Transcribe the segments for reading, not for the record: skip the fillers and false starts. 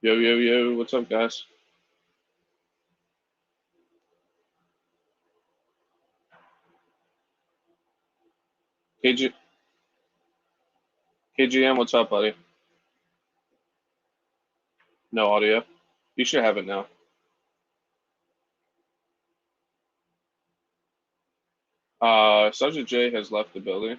Yo, yo, yo, what's up, guys? KG, KGM, what's up, buddy? No audio. You should have it now. Sergeant J has left the building.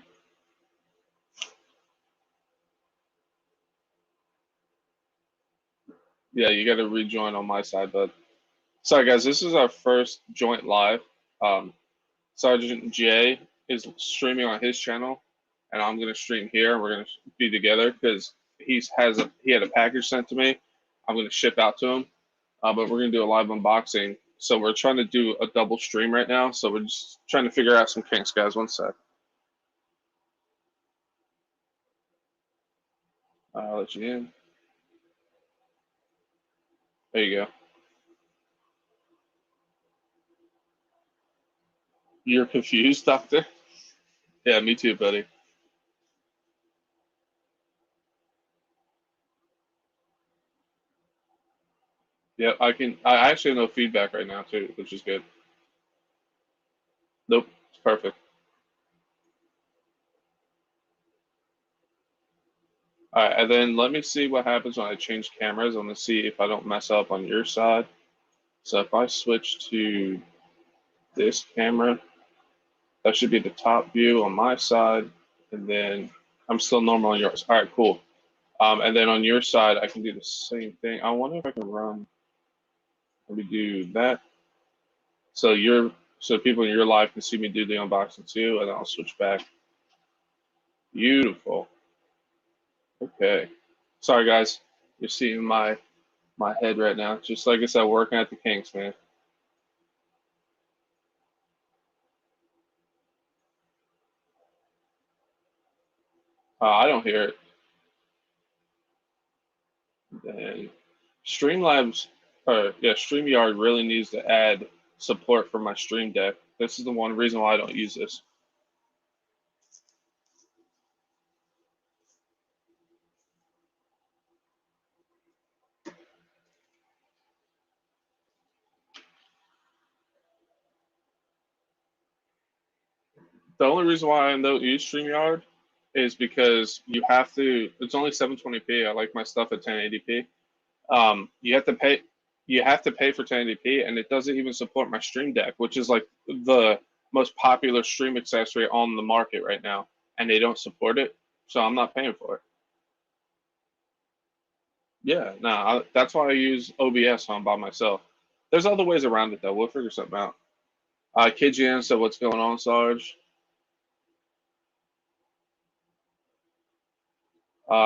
Yeah, you got to rejoin on my side, but sorry, guys, this is our first joint live. Um, Sergeant J is streaming on his channel, and I'm gonna stream here. We're gonna be together because he had a package sent to me. I'm gonna ship out to him, but we're gonna do a live unboxing. So we're trying to do a double stream right now. So we're just trying to figure out some kinks, guys. One sec. I'll let you in. There you go. You're confused, Doctor? Yeah, me too, buddy. Yeah, I can. I actually have no feedback right now too, which is good. Nope, it's perfect. All right, and then let me see what happens when I change cameras. I'm gonna see if I don't mess up on your side. So if I switch to this camera, that should be the top view on my side, and then I'm still normal on yours. All right, cool. And then on your side, I can do the same thing. I wonder if I can run. Let me do that. So people in your life can see me do the unboxing too, and then I'll switch back. Beautiful. Okay. Sorry guys, you're seeing my head right now. Just like I said, working at the Kinks, man. I don't hear it. And Streamlabs, or yeah, StreamYard really needs to add support for my Stream Deck. This is the one reason why I don't use this. The only reason why I don't use StreamYard is because you have to. It's only 720p. I like my stuff at 1080p. You have to pay. You have to pay for 1080p, and it doesn't even support my Stream Deck, which is like the most popular stream accessory on the market right now, and they don't support it, so I'm not paying for it. Yeah, no, that's why I use OBS when I'm by myself. There's other ways around it though. We'll figure something out. KGN said, "What's going on, Sarge?"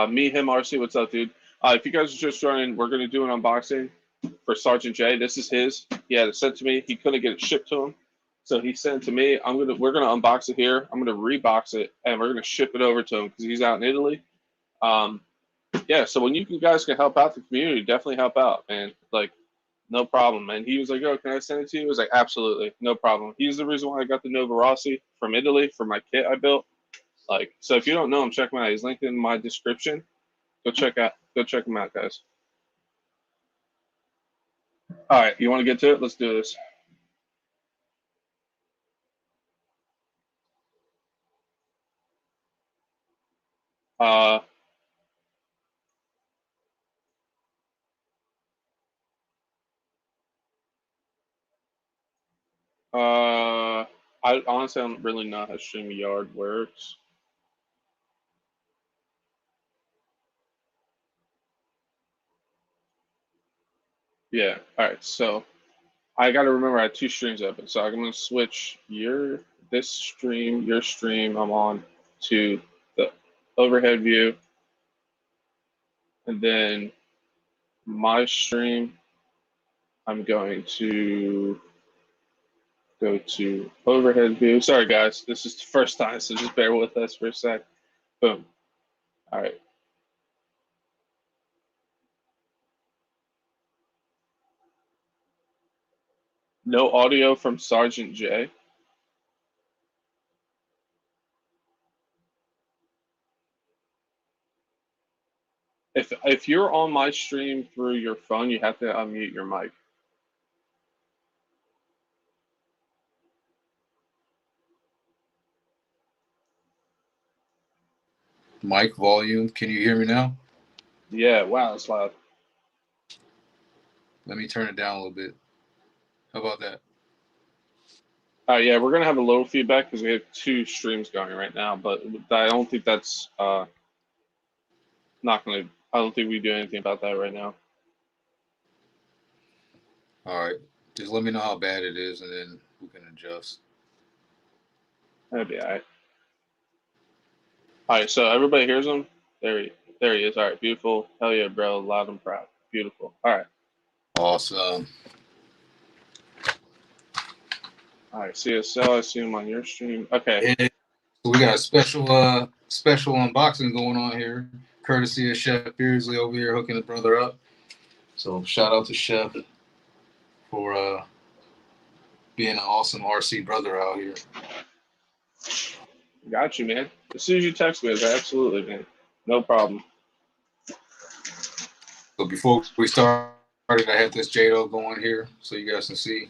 Me, him, RC, what's up, dude? If you guys are just joining, we're gonna do an unboxing for Sergeant J. This is his. He had it sent to me. He couldn't get it shipped to him, so he sent it to me. We're gonna unbox it here. I'm gonna rebox it, and we're gonna ship it over to him because he's out in Italy. Um, yeah. So when guys can help out the community, definitely help out, man. Like, no problem. And he was like, "Oh, can I send it to you?" I was like, "Absolutely, no problem." He's the reason why I got the Nova Rossi from Italy for my kit I built. Like, so if you don't know him, check him out. He's linked in my description. Go check him out, guys. All right, you want to get to it? Let's do this. Uh, I honestly don't really know how StreamYard works. Yeah. All right. So I got to remember I have two streams open. So I'm gonna switch your stream I'm on to the overhead view, and then my stream I'm going to go to overhead view. Sorry guys, this is the first time, so just bear with us for a sec. Boom. All right. No audio from Sergeant J. If If you're on my stream through your phone, you have to unmute your mic. Mic volume. Can you hear me now? Yeah, wow, that's loud. Let me turn it down a little bit. How about that? Yeah, we're gonna have a little feedback because we have two streams going right now, but I don't think that's not gonna. I don't think we do anything about that right now. All right. Just let me know how bad it is, and then we can adjust. That'd be all right. All right, so everybody hears him. There he is. All right, beautiful. Hell yeah, bro. Loud and proud. Beautiful. All right. Awesome. All right, CSL. I see him on your stream. Okay. Yeah. So we got a special unboxing going on here, courtesy of Chef Beardsley over here hooking the brother up. So shout out to Chef for being an awesome RC brother out here. Got you, man. As soon as you text me, absolutely, man. No problem. So before we started, I had this JDO going here so you guys can see.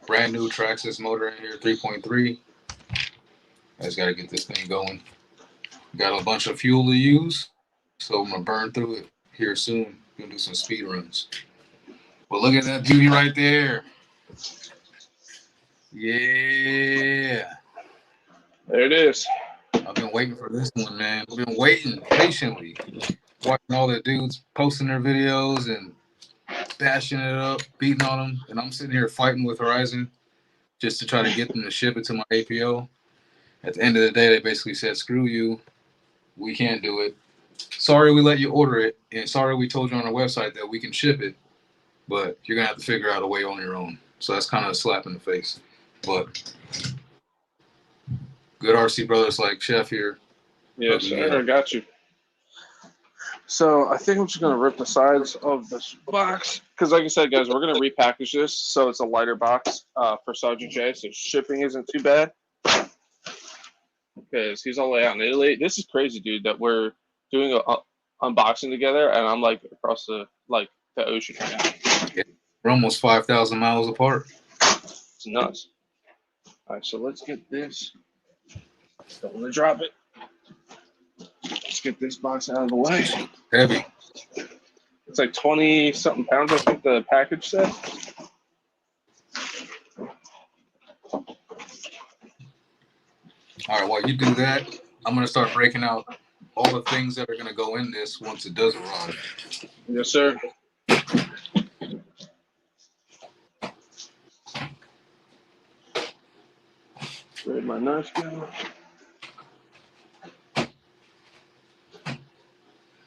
Brand new Traxxas motor in here, 3.3. I just got to get this thing going. Got a bunch of fuel to use, so I'm going to burn through it here soon. Going to do some speed runs. But look at that beauty right there. Yeah. There it is. I've been waiting for this one, man. I've been waiting patiently. Watching all the dudes posting their videos and bashing it up, beating on them. And I'm sitting here fighting with Horizon just to try to get them to ship it to my APO. At the end of the day, they basically said, screw you. We can't do it. Sorry we let you order it. And sorry we told you on our website that we can ship it. But you're going to have to figure out a way on your own. So that's kind of a slap in the face. But good RC brothers like Chef here. Yes, sir. I got you. So I think I'm just gonna rip the sides of this box because, like I said, guys, we're gonna repackage this so it's a lighter box for Sergeant J, so shipping isn't too bad. Because he's all the way out in Italy. This is crazy, dude. That we're doing a unboxing together, and I'm like across the ocean right now. Yeah, we're almost 5,000 miles apart. It's nuts. All right, so let's get this. Don't want to drop it. Let's get this box out of the way. Heavy. It's like 20 something pounds, I think the package said. All right, while you do that, I'm going to start breaking out all the things that are going to go in this once it does arrive. Yes, sir. Where'd my knife go?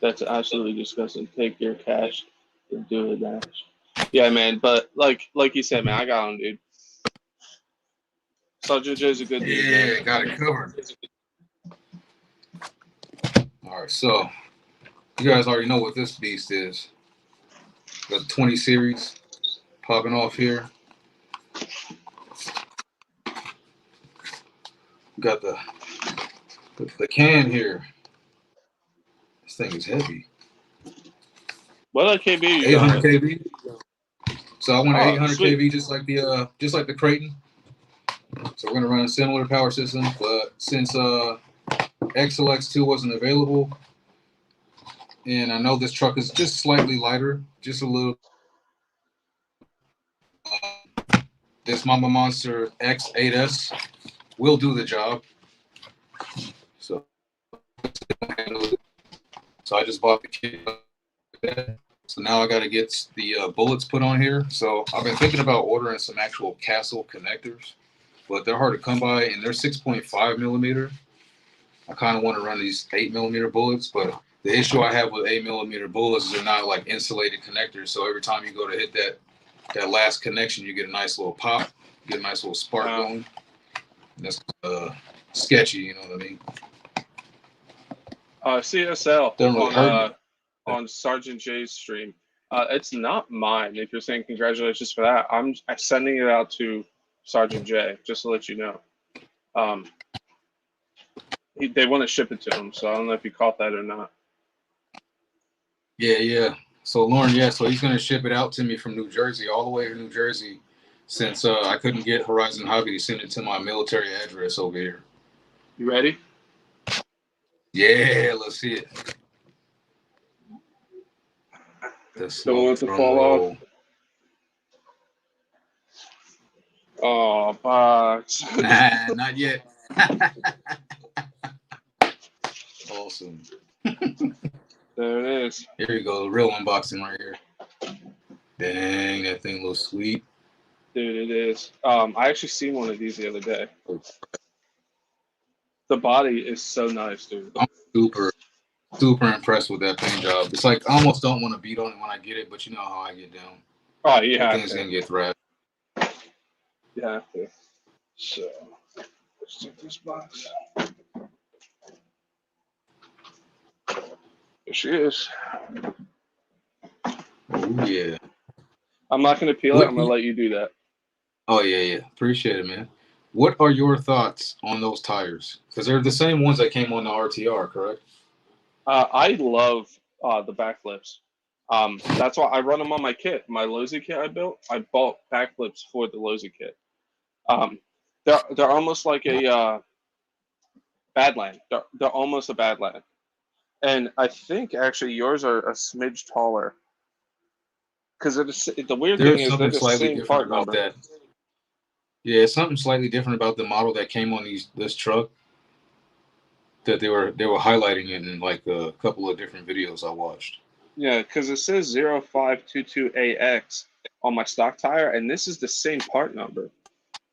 That's absolutely disgusting. Take your cash and do a dash. Yeah, man. But like you said, man, I got him, dude. Sergeant J's a good dude, man. Yeah, got it covered. All right, so you guys already know what this beast is. Got the 20 series popping off here. Got the can here. This thing is heavy. What kb you 800 got? kb. So I want an 800 kV, just like the Creighton. So we're gonna run a similar power system, but since XLX2 wasn't available, and I know this truck is just slightly lighter, just a little. This Mama Monster X8S will do the job. So I just bought the kit. So now I got to get the bullets put on here. So I've been thinking about ordering some actual Castle connectors, but they're hard to come by, and they're 6.5 millimeter. I kind of want to run these 8 millimeter bullets, but the issue I have with 8 millimeter bullets is they're not like insulated connectors. So every time you go to hit that last connection, you get a nice little pop, get a nice little spark going. And that's sketchy, you know what I mean? CSL on Sergeant J's stream. It's not mine. If you're saying congratulations for that, I'm sending it out to Sergeant J just to let you know. They want to ship it to him, so I don't know if you caught that or not. Yeah, yeah. So Lauren, yeah, so he's gonna ship it out to me from New Jersey, all the way to New Jersey, since I couldn't get Horizon Hobby to send it to my military address over here. You ready? Yeah, let's see it. The Don't slow want it to drum fall off. roll. Oh, box. Nah, not yet. Awesome. There it is. Here you go, the real unboxing right here. Dang, that thing looks sweet. Dude, it is. I actually seen one of these the other day. The body is so nice, dude. I'm super, super impressed with that paint job. It's like I almost don't want to beat on it when I get it, but you know how I get down. Oh, you That have thing's to. gonna get thrashed. You have to. So, let's take this box. There she is. Oh yeah. I'm not going to peel it. What? I'm going to let you do that. Oh yeah, yeah. Appreciate it, man. What are your thoughts on those tires? Because they're the same ones that came on the RTR, correct? I love the backflips. That's why I run them on my kit. My Lozy kit I built, I bought backflips for the Lozy kit. Um, they're almost like a Badland. They're almost a Badland. And I think actually yours are a smidge taller. Because the weird thing There's is they're something the slightly same different part about number. that. Yeah, something slightly different about the model that came on this truck that they were highlighting it in like a couple of different videos I watched. Yeah, because it says 0522AX on my stock tire, and this is the same part number.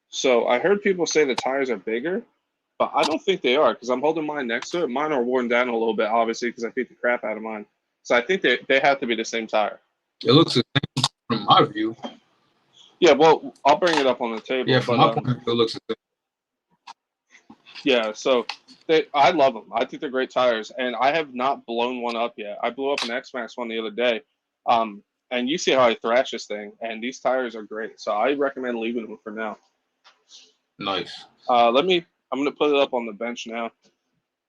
So I heard people say the tires are bigger, but I don't think they are because I'm holding mine next to it. Mine are worn down a little bit, obviously, because I beat the crap out of mine. So I think they have to be the same tire. It looks the same from my view. Yeah, well, I'll bring it up on the table, Yeah, from but my point of view, it looks the same. yeah, so I love them. I think they're great tires, and I have not blown one up yet. I blew up an X-Max one the other day, and you see how I thrash this thing, and these tires are great. So I recommend leaving them for now. Nice. I'm gonna put it up on the bench now.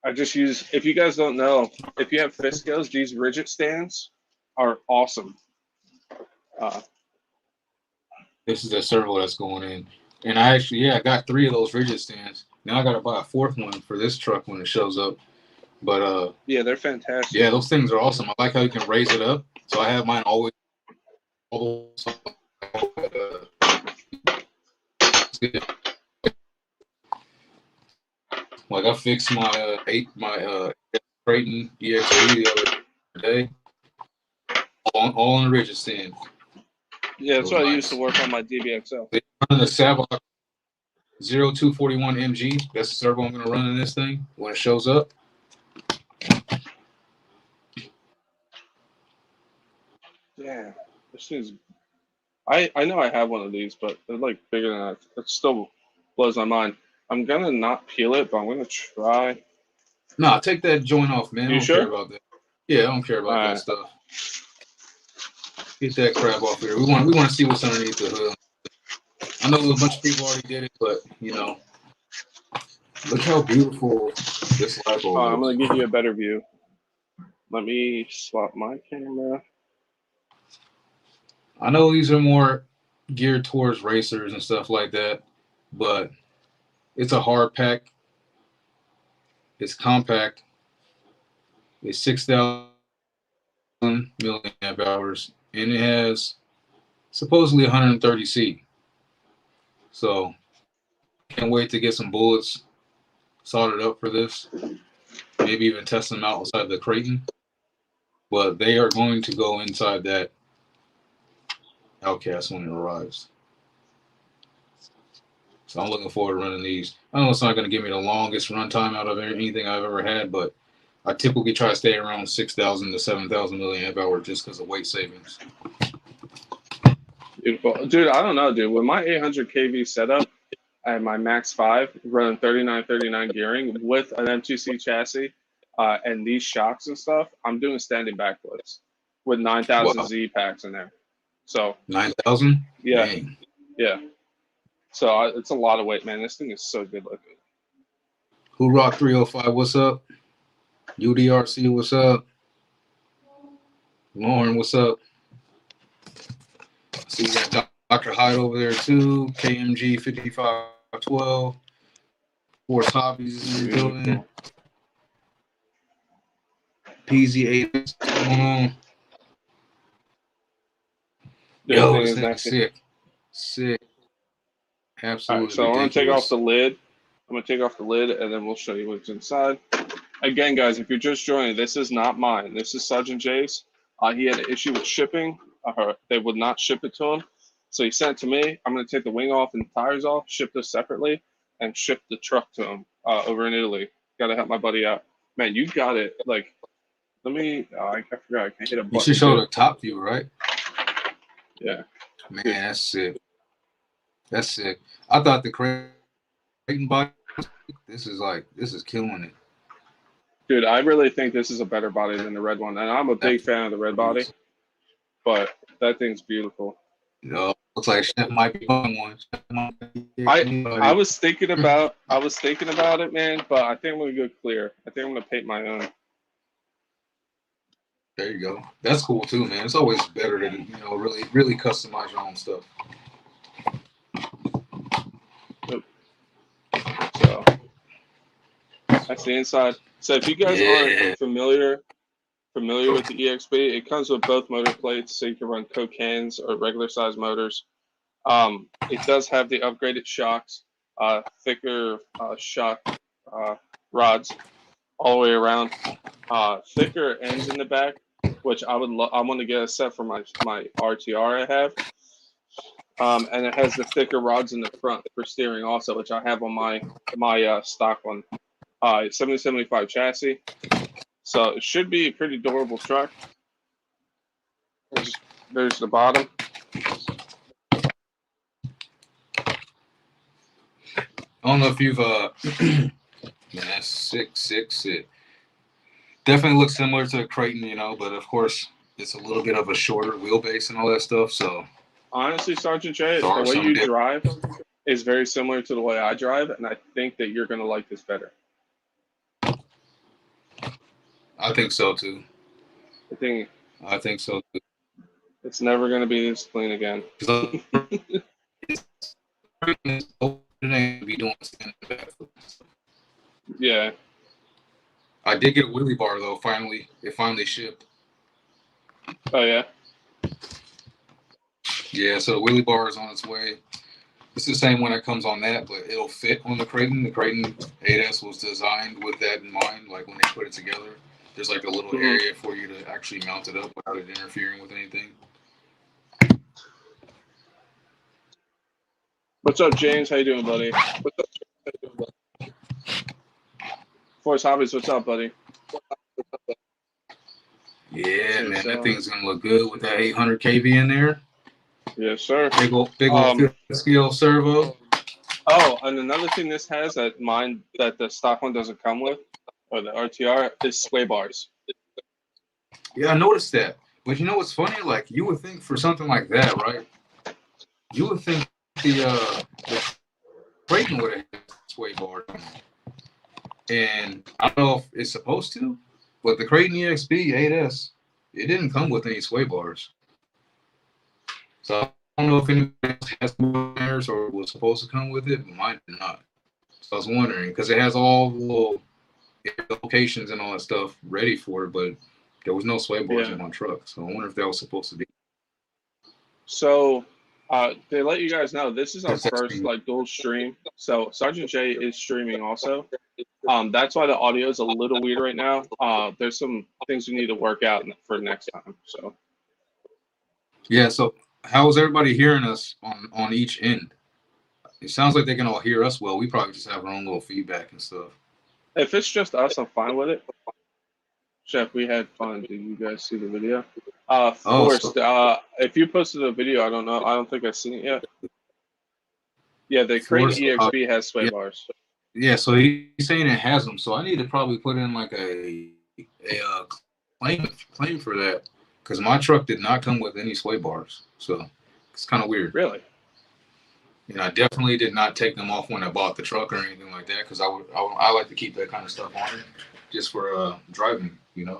I just use, if you guys don't know, if you have Fiscos, these rigid stands are awesome. Uh, This is the servo that's going in. And I actually, yeah, I got 3 of those rigid stands. Now I got to buy a 4th one for this truck when it shows up. But yeah, they're fantastic. yeah, those things are awesome. I like how you can raise it up. So I have mine always. Like I fixed my Creighton EXP the other day, all on the rigid stand. Yeah, that's It was what I nice. used to work on my DBXL. Running the Savok 0241 MG. That's the servo I'm going to run in this thing when it shows up. Yeah, this is. I know I have one of these, but they're like bigger than that. It still blows my mind. I'm gonna not peel it, but I'm gonna try. Nah, take that joint off, man. I You don't care sure? about that. Yeah, I don't care All about that right. stuff. Get that crap off here. We want to see what's underneath the hood. I know a bunch of people already did it, but you know, look how beautiful this lipo I'm is. gonna give you a better view. Let me swap my camera. I know these are more geared towards racers and stuff like that, but it's a hard pack. It's compact. It's 6,000 milliamp hours, and it has supposedly 130C. So can't wait to get some bullets soldered up for this. Maybe even test them out outside the Creighton. But they are going to go inside that Outcast when it arrives. So I'm looking forward to running these. I know it's not going to give me the longest run time out of anything I've ever had, but I typically try to stay around 6,000 to 7,000 milliamp hour just because of weight savings. Beautiful, dude. I don't know, dude. With my 800 kV setup and my Max 5 running 3939 gearing with an M2C chassis and these shocks and stuff, I'm doing standing backflips with 9,000 Wow. Z packs in there. So 9,000? yeah, Dang. yeah. So it's a lot of weight, man. This thing is so good looking. Who Rock 305? What's up? UDRC, what's up? Lauren, what's up? See, you got Dr. Hyde over there too. KMG 5512. Force Hobbies in the building. PZ8. Yo, this thing is sick. Sick. Absolutely. All right, so ridiculous. I'm gonna take off the lid. I'm gonna take off the lid, and then we'll show you what's inside. Again, guys, if you're just joining, this is not mine. This is Sergeant Jay's. He had an issue with shipping. They would not ship it to him, so he sent it to me. I'm gonna take the wing off and the tires off, ship this separately, and ship the truck to him over in Italy. Got to help my buddy out. Man, you got it. Like, let me. I forgot. I can't hit a button. You should show the top view, right? Yeah. Man, that's sick. That's sick. I thought the Creighton body. This is killing it. Dude, I really think this is a better body than the red one, and I'm a big fan of the red body. But that thing's beautiful. Looks like Chef might be on one. I was thinking about it, man, but I think I'm gonna go clear. I think I'm gonna paint my own. There you go. That's cool too, man. It's always better to really customize your own stuff. So that's the inside. So if you guys aren't familiar with the EXP, it comes with both motor plates, so you can run Coke cans or regular size motors. It does have the upgraded shocks, thicker shock rods all the way around, thicker ends in the back, which I want to get a set for my RTR I have. And it has the thicker rods in the front for steering also, which I have on my stock one. 7075 chassis. So it should be a pretty durable truck. There's the bottom. I don't know if you've man, that's sick. Definitely looks similar to a Creighton, but of course it's a little bit of a shorter wheelbase and all that stuff. So honestly, Sergeant Jay, the way you drive is very similar to the way I drive, and I think that you're gonna like this better. I think so too. I think so too. It's never gonna be this clean again. Yeah. I did get a wheelie bar though. It finally shipped. Oh yeah. Yeah, so the wheelie bar is on its way. It's the same one that comes on that, but it'll fit on the Creighton. The Creighton 8S was designed with that in mind. Like when they put it together, there's like a little area for you to actually mount it up without it interfering with anything. What's up, James? How you doing, buddy? Force Hobbies, what's up, buddy? Yeah, man, that thing's gonna look good with that 800 kV in there. Yes, sir. Big old scale servo. Oh, and another thing this has that the stock one doesn't come with, or the RTR, is sway bars. Yeah, I noticed that. But you know what's funny? Like, you would think for something like that, right? You would think the Creighton would have sway bars. And I don't know if it's supposed to, but the Creighton EXP 8S, it didn't come with any sway bars. So I don't know if anyone has theirs or was supposed to come with it, but mine did not. So I was wondering, because it has all the little locations and all that stuff ready for it, but there was no sway bars in my truck. So I wonder if that was supposed to be. So they let you guys know this is our first dual stream. So Sergeant J is streaming also. That's why the audio is a little weird right now. There's some things we need to work out for next time. So yeah. So how is everybody hearing us on each end? It sounds like they can all hear us well. We probably just have our own little feedback and stuff. If it's just us, I'm fine with it. Chef, we had fun. Did you guys see the video? If you posted a video, I don't know. I don't think I've seen it yet. Yeah, the Creighton EXP has sway bars. Yeah, so he's saying it has them. So I need to probably put in like a claim for that, because my truck did not come with any sway bars. So it's kind of weird. Really? And I definitely did not take them off when I bought the truck or anything like that, because I like to keep that kind of stuff on it just for driving, Yeah.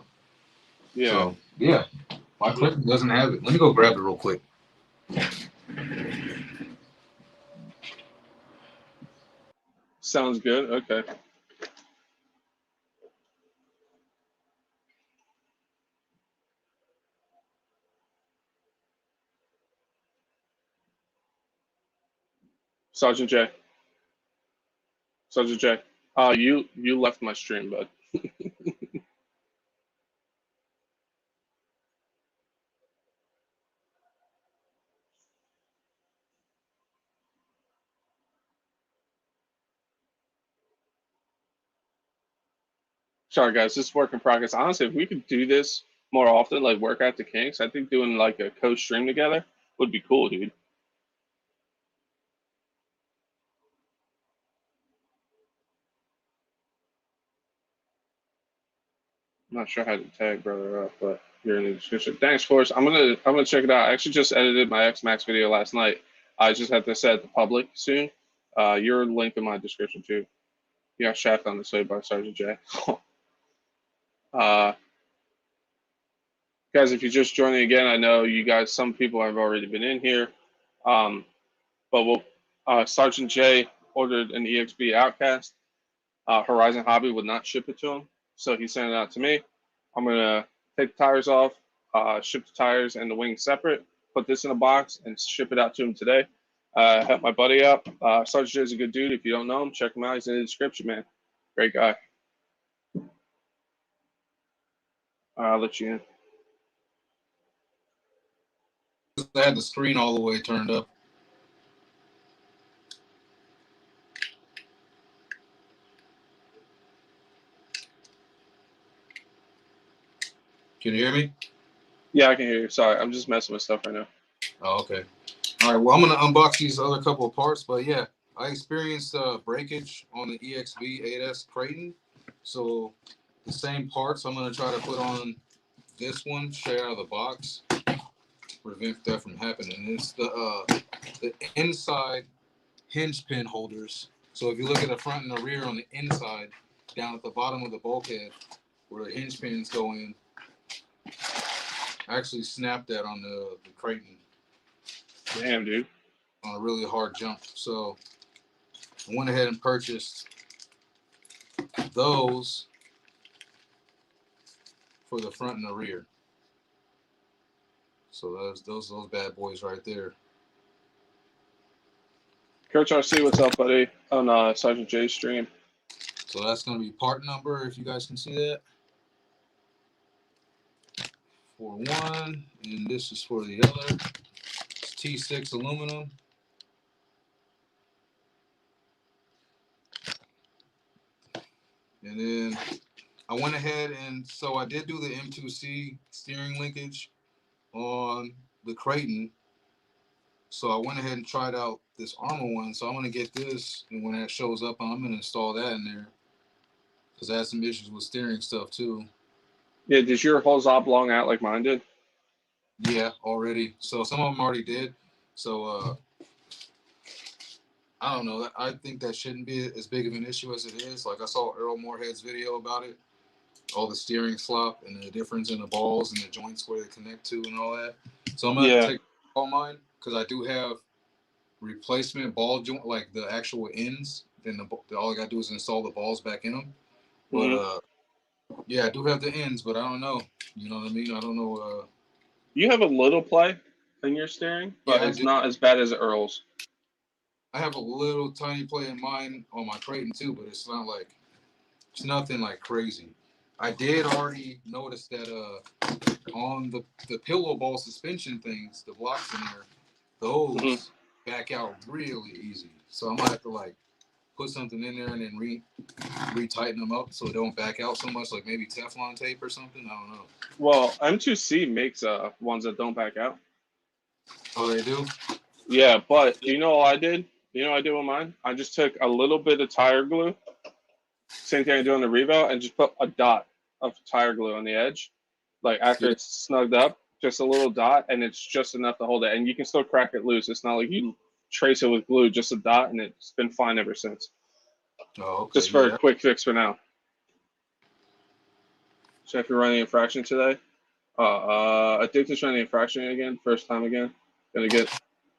So yeah, My Clinton doesn't have it. Let me go grab it real quick. Sounds good. Okay. Sergeant J. Sergeant J. You left my stream, bud. Sorry, guys. This is work in progress. Honestly, if we could do this more often, like work out the kinks, I think doing like a co-stream together would be cool, dude. I'm not sure how to tag brother up, but you're in the description. Thanks, Forrest. I'm gonna check it out. I actually just edited my X Max video last night. I just have to set it to public soon. Your link in my description too. You got shaft on this way by Sergeant J. uh, guys, if you're just joining again, I know you guys. Some people have already been in here, but Sergeant J ordered an EXP Outcast. Horizon Hobby would not ship it to him, so he sent it out to me. I'm gonna take the tires off, ship the tires and the wings separate, put this in a box, and ship it out to him today. Help my buddy up. Sergeant J is a good dude. If you don't know him, check him out. He's in the description, man. Great guy. I'll let you in. I had the screen all the way turned up. Can you hear me? Yeah, I can hear you. Sorry, I'm just messing with stuff right now. Oh, okay. All right. Well, I'm gonna unbox these other couple of parts, but yeah, I experienced breakage on the EXV 8S Creighton. So the same parts I'm gonna try to put on this one straight out of the box, prevent that from happening. It's the inside hinge pin holders. So if you look at the front and the rear on the inside, down at the bottom of the bulkhead where the hinge pins go in, I actually snapped that on the Creighton. Damn, dude. On a really hard jump. So I went ahead and purchased those for the front and the rear. So those bad boys right there. Coach RC, what's up, buddy? On Sergeant J's stream. So that's gonna be part number, if you guys can see that. For one, and this is for the other. It's T6 aluminum. And then I went ahead and so I did do the M2C steering linkage on the Creighton. So I went ahead and tried out this Armor one. So I'm gonna get this, and when that shows up, I'm gonna install that in there because I had some issues with steering stuff too. Yeah, does your holes oblong out like mine did? Yeah, already. So some of them already did. So I don't know. I think that shouldn't be as big of an issue as it is. Like I saw Earl Moorhead's video about it, all the steering slop and the difference in the balls and the joints where they connect to and all that. So I'm gonna take all mine because I do have replacement ball joint, like the actual ends. Then all I gotta do is install the balls back in them. But yeah, I do have the ends, but I don't know. You know what I mean? I don't know. You have a little play in your steering, but Yeah, it's not as bad as Earl's. I have a little tiny play in mine on my Creighton too, but it's not like it's nothing like crazy. I did already notice that on the pillow ball suspension things, the blocks in there, those back out really easy. So I'm gonna have to like put something in there and then re-tighten them up so it don't back out so much, like maybe Teflon tape or something. I don't know. Well, M2C makes ones that don't back out. Oh, they do? Yeah, but you know what I did? You know what I did with mine? I just took a little bit of tire glue, same thing I do on the Revo, and just put a dot of tire glue on the edge. Like after it's snugged up, just a little dot, and it's just enough to hold it. And you can still crack it loose. It's not like you trace it with glue, just a dot, and it's been fine ever since. Oh, okay. Just for a quick fix for now. So if you're running a fraction today, Addicted to the infraction again. First time again. Gonna get.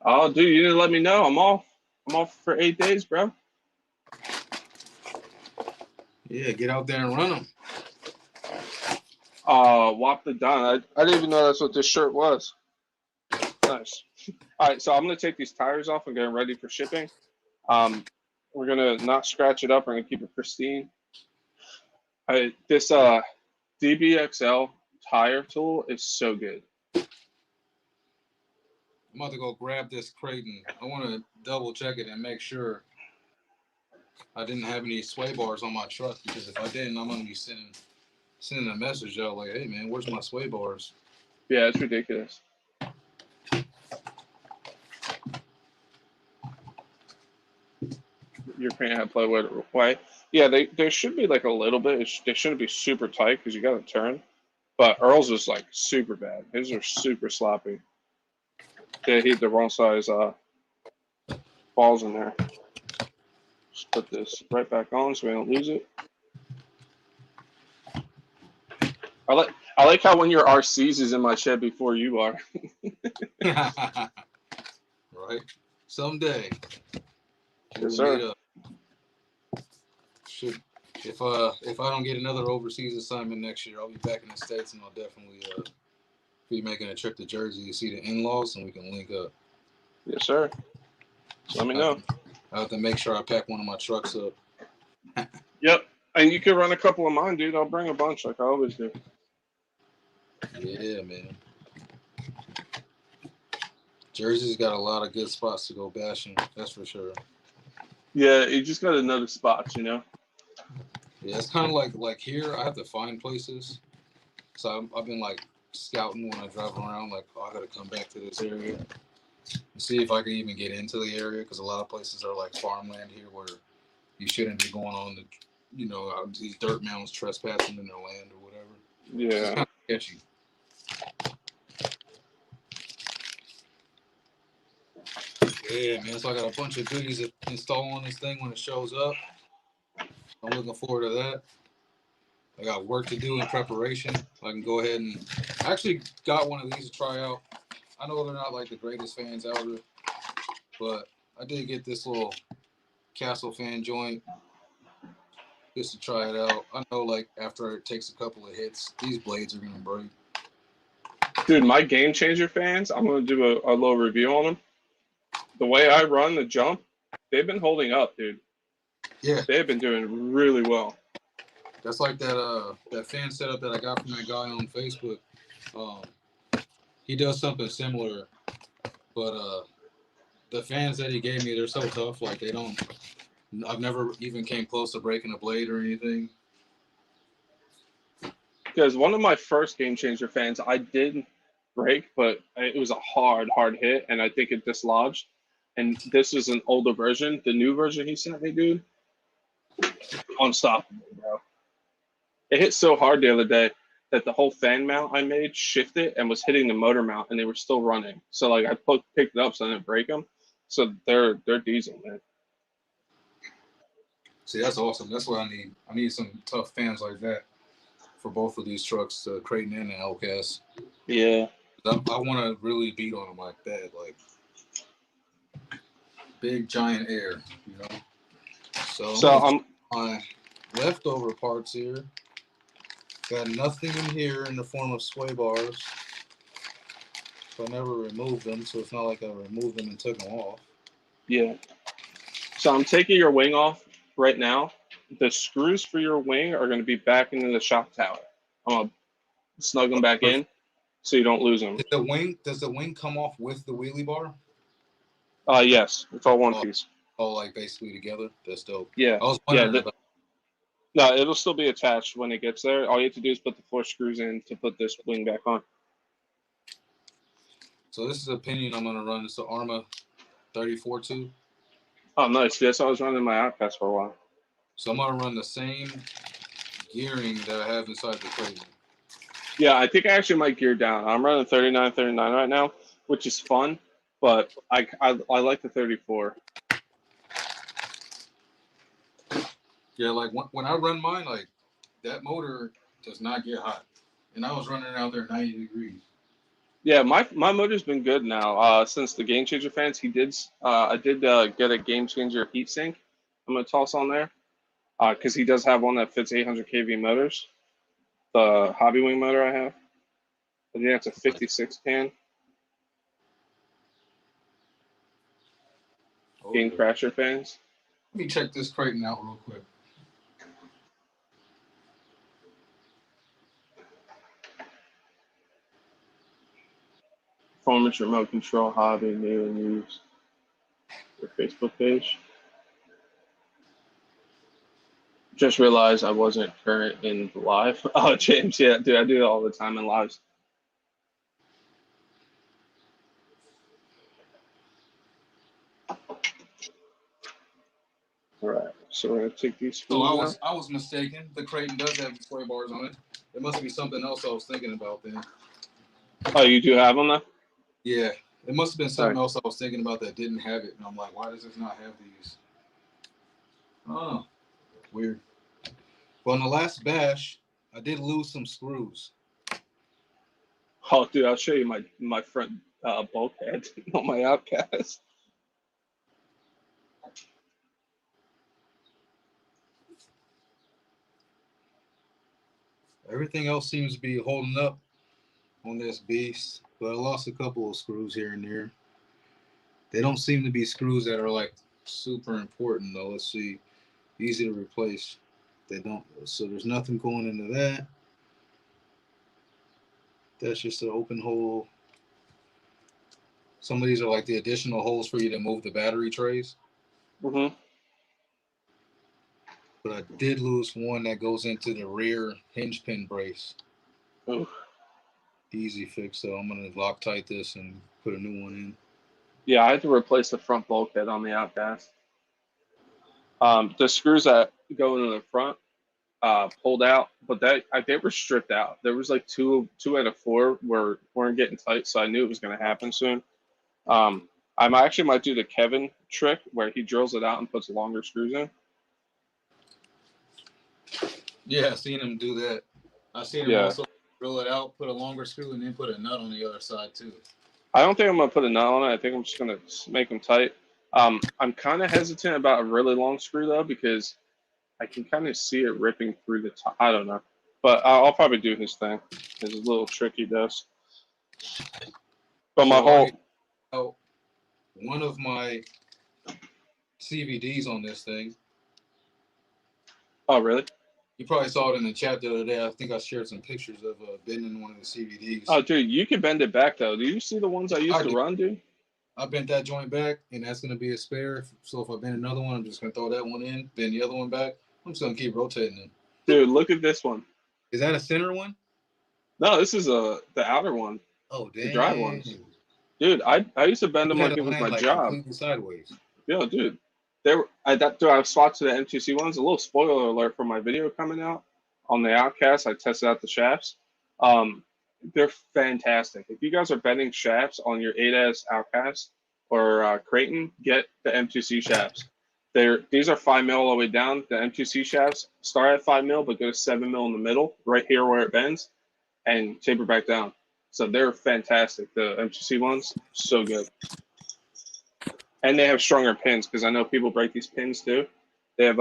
Oh, dude, you didn't let me know. I'm off. I'm off for 8 days, bro. Yeah, get out there and run them. Wop the Don. I didn't even know that's what this shirt was. Nice. All right, so I'm gonna take these tires off and get them ready for shipping. We're gonna not scratch it up. We're gonna keep it pristine. This DBXL tire tool is so good. I'm about to go grab this crate and I want to double check it and make sure I didn't have any sway bars on my truck, because if I didn't, I'm gonna be sending a message out like, "Hey man, where's my sway bars?" Yeah, it's ridiculous. Your paint had play with it. Why? Yeah, there should be like a little bit. They shouldn't be super tight because you got to turn. But Earl's is like super bad. His are super sloppy. They hit the wrong size balls in there. Just put this right back on so we don't lose it. I like how one of your RCs is in my shed before you are. Right? Someday. Yes, sir. If I don't get another overseas assignment next year, I'll be back in the States and I'll definitely be making a trip to Jersey to see the in-laws and we can link up. Yes, sir. So let me know. I have to make sure I pack one of my trucks up. Yep. And you can run a couple of mine, dude. I'll bring a bunch like I always do. Yeah, man. Jersey's got a lot of good spots to go bashing. That's for sure. Yeah, you just got to know the spots, you know? Yeah, it's kind of like here, I have to find places. So I've been like scouting when I drive around, like, oh, I got to come back to this area and see if I can even get into the area, because a lot of places are like farmland here where you shouldn't be going on the, these dirt mounds trespassing in their land or whatever. Yeah. It's kind of sketchy. Yeah, man. So I got a bunch of goodies to install on this thing when it shows up. I'm looking forward to that. I got work to do in preparation. I can go ahead and I actually got one of these to try out. I know they're not like the greatest fans ever, but I did get this little Castle fan joint just to try it out. I know like after it takes a couple of hits, these blades are gonna break. Dude, my Game Changer fans, I'm going to do a little review on them. The way I run the jump, they've been holding up, dude. Yeah, They've been doing really well. that's like that fan setup that I got from that guy on Facebook. He does something similar, but the fans that he gave me, they're so tough. Like I've never even came close to breaking a blade or anything. Because one of my first Game Changer fans, I did break, but it was a hard hit, and I think it dislodged. And this is an older version. The new version he sent me, dude, unstoppable, bro. It hit so hard the other day that the whole fan mount I made shifted and was hitting the motor mount, and they were still running. So like I picked it up so I didn't break them. So they're diesel, man. See, that's awesome. That's what I need. I need some tough fans like that for both of these trucks, the Creighton and the Hellcat. Yeah. I want to really beat on them like that, like big giant air, you know. So I'm my leftover parts here. Got nothing in here in the form of sway bars. So I never removed them, so it's not like I removed them and took them off. yeah. So I'm taking your wing off right now. The screws for your wing are going to be back into the shock tower. I'm gonna snug them back in so you don't lose them. Does the wing come off with the wheelie bar? Yes, it's all one piece. All like basically together. That's dope. Yeah, I was yeah. wondering about. No, it'll still be attached when it gets there. All you have to do is put the 4 screws in to put this wing back on. So this is a pinion I'm gonna run. It's the Arma 34 tube. Oh, nice. Yes, I was running my outcast for a while. So I'm gonna run the same gearing that I have inside the Creighton. Yeah, I think I actually might gear down. I'm running 39 right now, which is fun, but I like the 34. Yeah, like when I run mine, like that motor does not get hot. and I was running out there 90 degrees. Yeah, my motor's been good now. Since the Game Changer fans, I did get a Game Changer heatsink. I'm gonna toss on there because he does have one that fits 800 kV motors. The Hobby Wing motor I have. I think that's a 56 can. Oh, Game yeah. Crasher fans. Let me check this Creighton out real quick. Performance remote control hobby new and used. Your Facebook page. Just realized I wasn't current in the live. Oh, James, yeah, dude, I do it all the time in lives. All right, so we're gonna take these So screws out. I was mistaken. The Creighton does have display bars on it. It must be something else I was thinking about then. Oh, you do have them though? Yeah, it must have been something Right. else I was thinking about that didn't have it, and I'm like, why does this not have these? Oh, weird. Well, in the last bash, I did lose some screws. Oh, dude, I'll show you my front bulkhead on my Outcast. Everything else seems to be holding up on this beast, but I lost a couple of screws here and there. They don't seem to be screws that are like super important though. Let's see, easy to replace. They don't. So there's nothing going into that. That's just an open hole. Some of these are like the additional holes for you to move the battery trays. Mm-hmm. But I did lose one that goes into the rear hinge pin brace. Ooh. Easy fix though. I'm gonna Loctite this and put a new one in. Yeah, I had to replace the front bulkhead on the Outcast. The screws that go into the front pulled out, but they were stripped out. There was like two out of four weren't getting tight, so I knew it was going to happen soon. I actually might do the Kevin trick where he drills it out and puts longer screws in. Yeah, I seen him do that. I seen him Yeah, also drill it out, put a longer screw, and then put a nut on the other side too. I don't think I'm gonna put a nut on it. I think I'm just gonna make them tight. I'm kind of hesitant about a really long screw though because I can kind of see it ripping through the top. I don't know, but I'll probably do his thing. His little trick he does. But my So whole one of my CVDs on this thing. oh really? You probably saw it in the chat the other day. I think I shared some pictures of bending one of the CVDs. Oh dude, you can bend it back though. Do you see the ones I used to run, dude? I bent that joint back, and that's going to be a spare. So if I bend another one, I'm just going to throw that one in, bend the other one back. I'm just going to keep rotating it. Dude, look at this one. Is that a center one? No, this is the outer one. Oh, damn. The dry ones. Dude, I used to bend them like it was my job. Completely sideways. Yo, dude. I swapped to the M2C ones. A little spoiler alert for my video coming out on the Outcast. I tested out the shafts. They're fantastic. If you guys are bending shafts on your 8S Outcast or Creighton, get the M2C shafts. These are 5 mil all the way down. The M2C shafts start at 5 mil, but go to 7 mil in the middle, right here where it bends, and taper back down. So they're fantastic. The M2C ones, so good. And they have stronger pins because I know people break these pins too. They have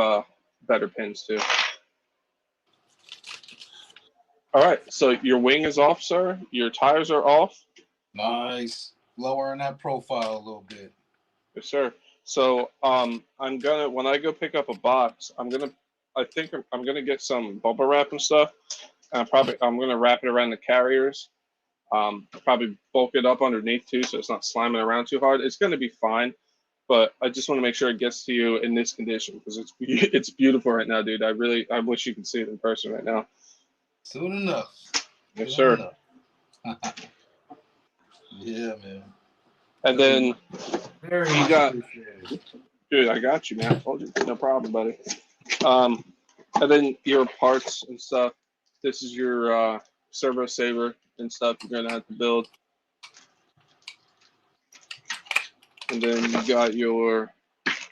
better pins too. All right, so your wing is off, sir. Your tires are off. Nice. Lowering that profile a little bit. Yes, sir. So I'm gonna when I go pick up a box, I think I'm gonna get some bubble wrap and stuff. And I'm gonna wrap it around the carriers. Probably bulk it up underneath too, so it's not sliming around too hard. It's gonna be fine, but I just want to make sure it gets to you in this condition because it's beautiful right now, dude. I wish you could see it in person right now. Soon enough. Yes, sir. Yeah, man. And then you got, dude, I got you, man. I told you, no problem, buddy. And then your parts and stuff. This is your servo saver and stuff you're gonna have to build. And then you got your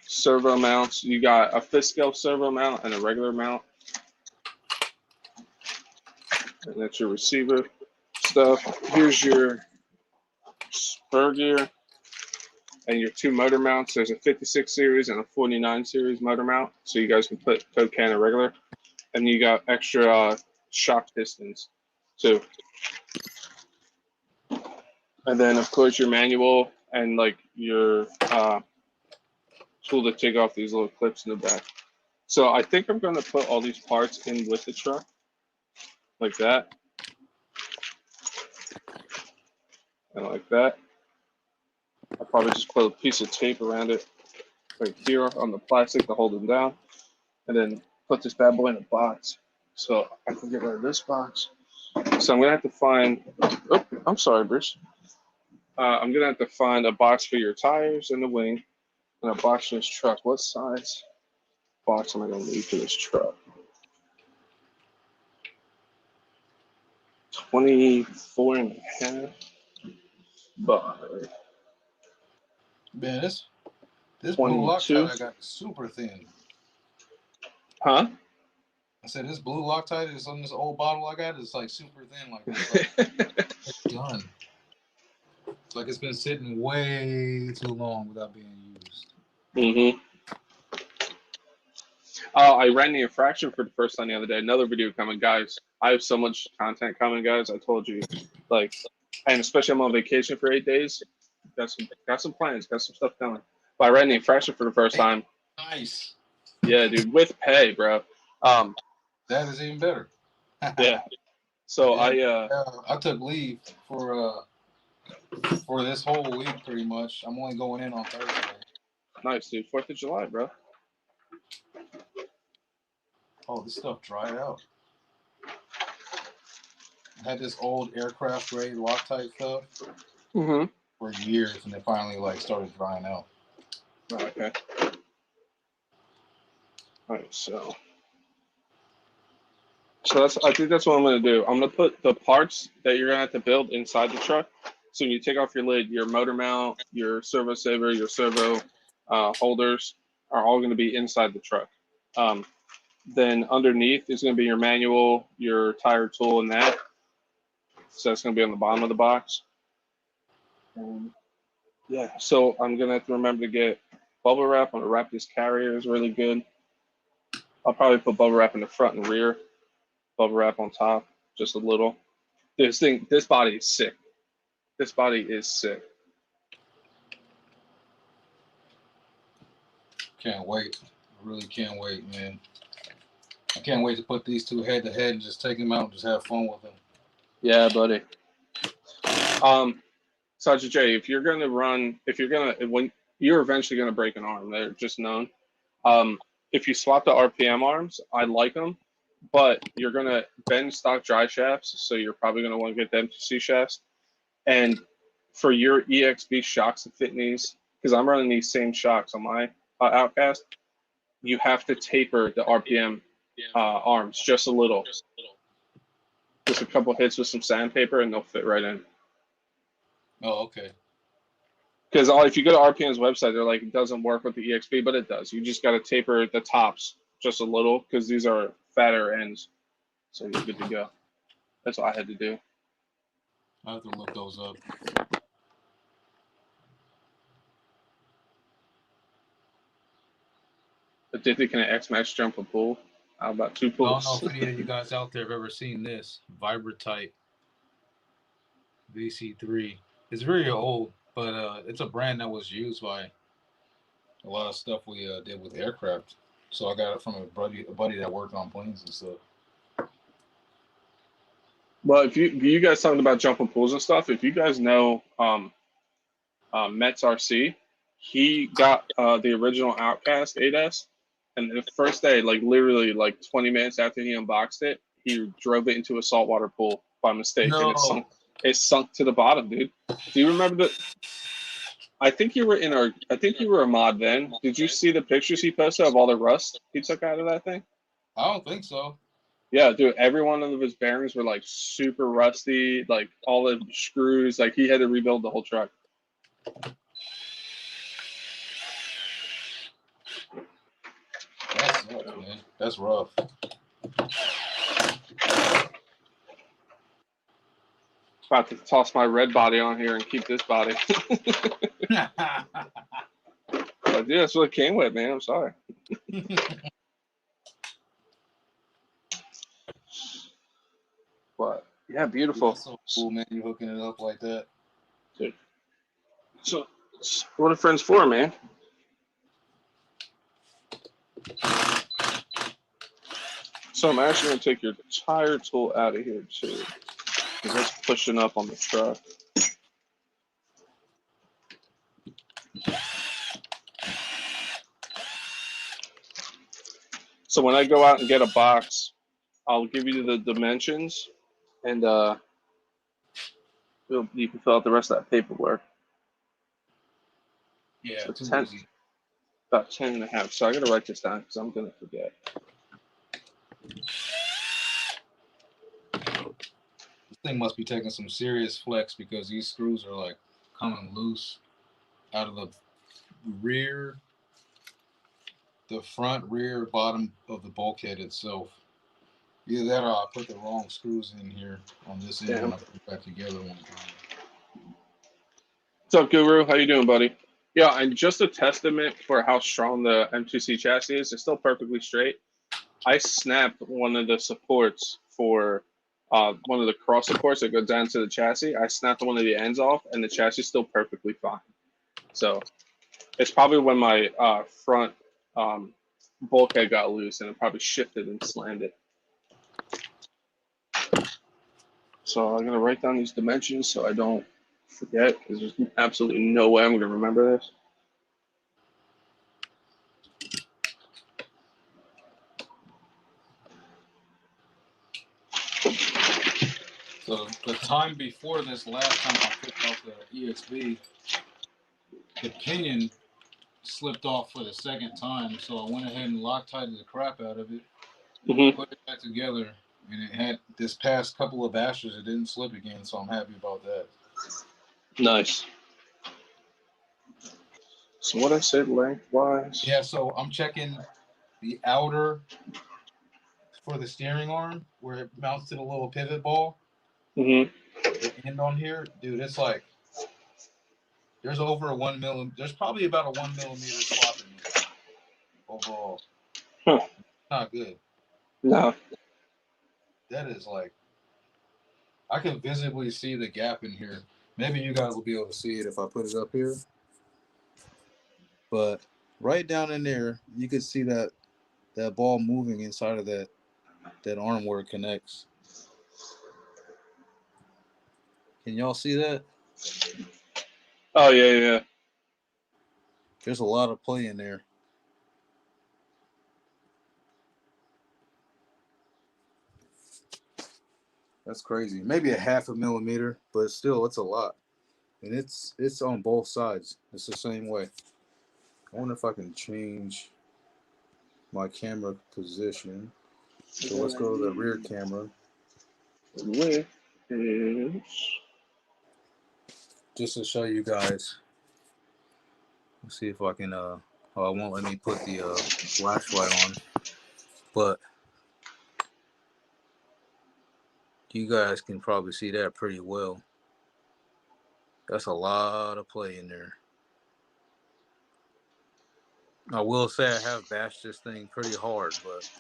servo mounts. You got a fifth scale servo mount and a regular mount. And that's your receiver stuff. Here's your spur gear and your 2 motor mounts. There's a 56 series and a 49 series motor mount, so you guys can put Code Can and regular. And you got extra shock pistons too. And then of course your manual and like your tool to take off these little clips in the back. So I think I'm going to put all these parts in with the truck like that and like that. I'll probably just put a piece of tape around it right here on the plastic to hold them down, and then put this bad boy in a box. So I can get rid of this box. So I'm gonna have to find. Oh, I'm sorry, Bruce. I'm gonna have to find a box for your tires and the wing, and a box for this truck. What size box am I gonna need for this truck? 24 and a half by Man, this blue 22. Loctite I got is super thin. Huh? I said this blue Loctite is on this old bottle I got. It's like super thin, like it's done. It's like it's been sitting way too long without being used. Mm-hmm. I ran the infraction for the first time the other day. Another video coming, guys. I have so much content coming, guys. I told you, like, and especially I'm on vacation for 8 days. Got some plans, got some stuff coming. But I ran the infraction for the first time. Nice. Yeah, dude, with pay, bro. That is even better. Yeah. So yeah, I took leave for this whole week pretty much. I'm only going in on Thursday. Nice, dude. 4th of July, bro. Oh, this stuff dried out. I had this old aircraft grade Loctite stuff for years, and it finally like started drying out. Oh, okay. All right, so I think that's what I'm gonna do. I'm gonna put the parts that you're gonna have to build inside the truck. So when you take off your lid, your motor mount, your servo saver, your servo holders are all gonna be inside the truck. Then underneath is gonna be your manual, your tire tool, and that. So that's gonna be on the bottom of the box. Yeah. So I'm gonna have to remember to get bubble wrap. I'm gonna wrap these carriers really good. I'll probably put bubble wrap in the front and rear. Bubble wrap on top, just a little. This body is sick. This body is sick. Can't wait. I really can't wait, man. I can't wait to put these two head to head and just take them out and just have fun with them. Yeah, buddy. Sergeant J, when you're eventually gonna break an arm, they're just known. If you swap the RPM arms, I like them, but you're gonna bend stock dry shafts, so you're probably gonna want to get them to C shafts. And for your EXB shocks to fit in these, because I'm running these same shocks on my Outcast, you have to taper the RPM arms just a little. Just a couple hits with some sandpaper and they'll fit right in. Oh, okay. Because if you go to RPM's website, they're like, it doesn't work with the EXP, but it does. You just got to taper the tops just a little because these are fatter ends. So you're good to go. That's what I had to do. I have to look those up. But did they can X-Max jump a pool? How about 2 pools? I don't know if any of you guys out there have ever seen this Vibratite VC3. It's very old, but it's a brand that was used by a lot of stuff we did with aircraft. So I got it from a buddy that worked on planes and stuff. Well, if you guys talking about jumping pools and stuff, if you guys know Metz RC, he got the original Outcast 8S, and the first day, like literally like 20 minutes after he unboxed it, he drove it into a saltwater pool by mistake, and it sunk to the bottom, dude. Do you remember I think you were a mod then. Did you see the pictures he posted of all the rust he took out of that thing? I don't think so. Yeah, dude, every one of his bearings were like super rusty, like all the screws, like he had to rebuild the whole truck. That's rough, man. That's rough. About to toss my red body on here and keep this body. But yeah, that's what it came with, man. I'm sorry. But yeah, beautiful. That's so cool, man. You hooking it up like that. Dude. So what are friends for, man? So I'm actually gonna take your tire tool out of here too, because that's pushing up on the truck. So when I go out and get a box, I'll give you the dimensions, and you can fill out the rest of that paperwork. Yeah, So too 10, easy. about 10 and a half. So I gotta write this down because I'm gonna forget. This thing must be taking some serious flex because these screws are like coming loose out of the rear, the front, rear, bottom of the bulkhead itself. Either that or I put the wrong screws in here on this end when I put it back together one time. What's up, Guru? How you doing, buddy? Yeah, and just a testament for how strong the M2C chassis is. It's still perfectly straight. I snapped one of the supports for one of the cross supports that go down to the chassis. I snapped one of the ends off, and the chassis is still perfectly fine. So it's probably when my front bulkhead got loose, and it probably shifted and slammed it. So I'm gonna write down these dimensions so I don't forget, because there's absolutely no way I'm gonna remember this. So the time before this last time I picked off the EXB, the pinion slipped off for the second time. So I went ahead and Loctited the crap out of it, put it back together, and it had this past couple of bashes, it didn't slip again. So I'm happy about that. Nice. So what I said lengthwise? Yeah, so I'm checking the outer for the steering arm where it mounts to the little pivot ball. The end on here, dude, it's like there's over a 1 millimeter. There's probably about a 1 millimeter slop in there overall. Huh. Not good. No. That is like I can visibly see the gap in here. Maybe you guys will be able to see it if I put it up here. But right down in there, you can see that ball moving inside of that arm where it connects. Can y'all see that? Oh yeah. There's a lot of play in there. That's crazy. Maybe a half a millimeter, but still, it's a lot. And it's on both sides. It's the same way. I wonder if I can change my camera position. So let's go to the rear camera. Width is... Just to show you guys. Let's see if I can oh, it won't let me put the flashlight on. But you guys can probably see that pretty well. That's a lot of play in there. I will say I have bashed this thing pretty hard, but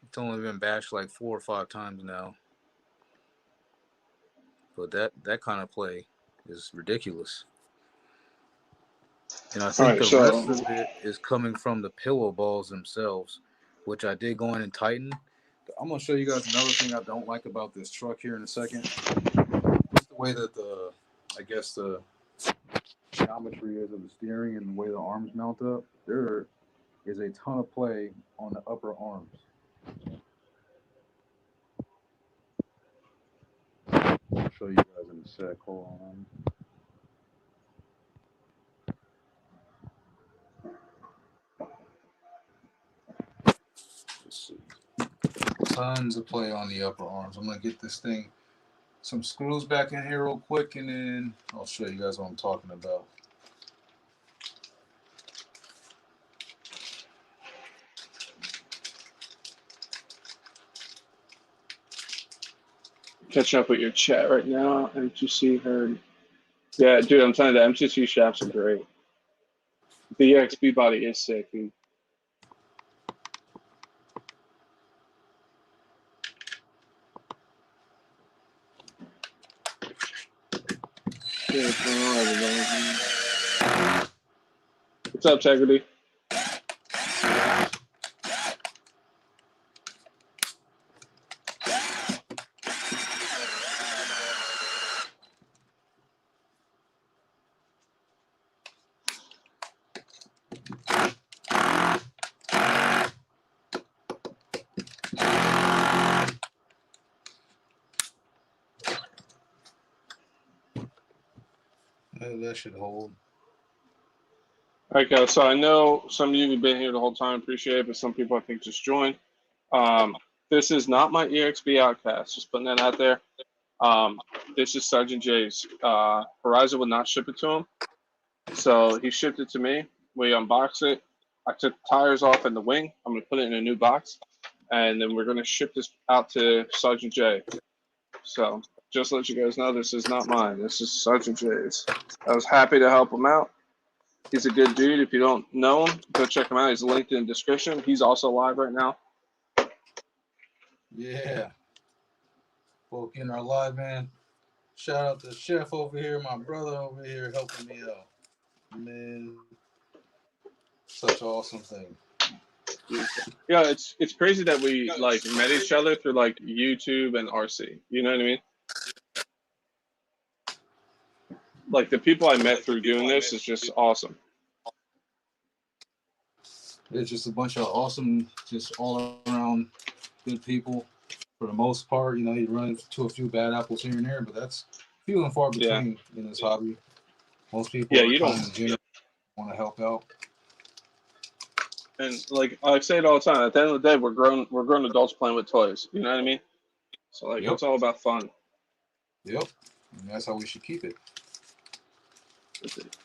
it's only been bashed like 4 or 5 times now. But that kind of play is ridiculous. And I think the rest of it is coming from the pillow balls themselves, which I did go in and tighten. I'm going to show you guys another thing I don't like about this truck here in a second. Just the way that the geometry is of the steering and the way the arms mount up. There is a ton of play on the upper arms. I'll show you guys in a sec. Hold on. Let's see. Tons of play on the upper arms. I'm going to get this thing, some screws back in here real quick, and then I'll show you guys what I'm talking about. Catching up with your chat right now. MTC heard. Yeah, dude, I'm telling you, the MTC shafts are great. The EXP body is sick, dude. What's going on, everybody? What's up, Tegrity? That should hold. All right, guys. So I know some of you have been here the whole time. Appreciate it, but some people I think just joined. This is not my EXP Outcast. Just putting that out there. This is Sergeant J's. Horizon would not ship it to him, so he shipped it to me. We unboxed it. I took the tires off in the wing. I'm gonna put it in a new box, and then we're gonna ship this out to Sergeant J. So just to let you guys know, this is not mine. This is Sergeant J's. I was happy to help him out. He's a good dude. If you don't know him, go check him out. He's linked in the description. He's also live right now. Yeah. Folk in our live, man. Shout out to the chef over here, my brother over here helping me out. Man, such an awesome thing. Yeah, it's crazy that we like met each other through like YouTube and RC. You know what I mean? Like the people I met through doing this is just awesome. It's just a bunch of awesome, just all around good people. For the most part, you know, you run into a few bad apples here and there, but that's few and far between in this hobby. Most people are you kind don't of genuine, want to help out. and like I say it all the time. At the end of the day, we're grown adults playing with toys. You know what I mean? So like it's all about fun. Yep, and that's how we should keep it.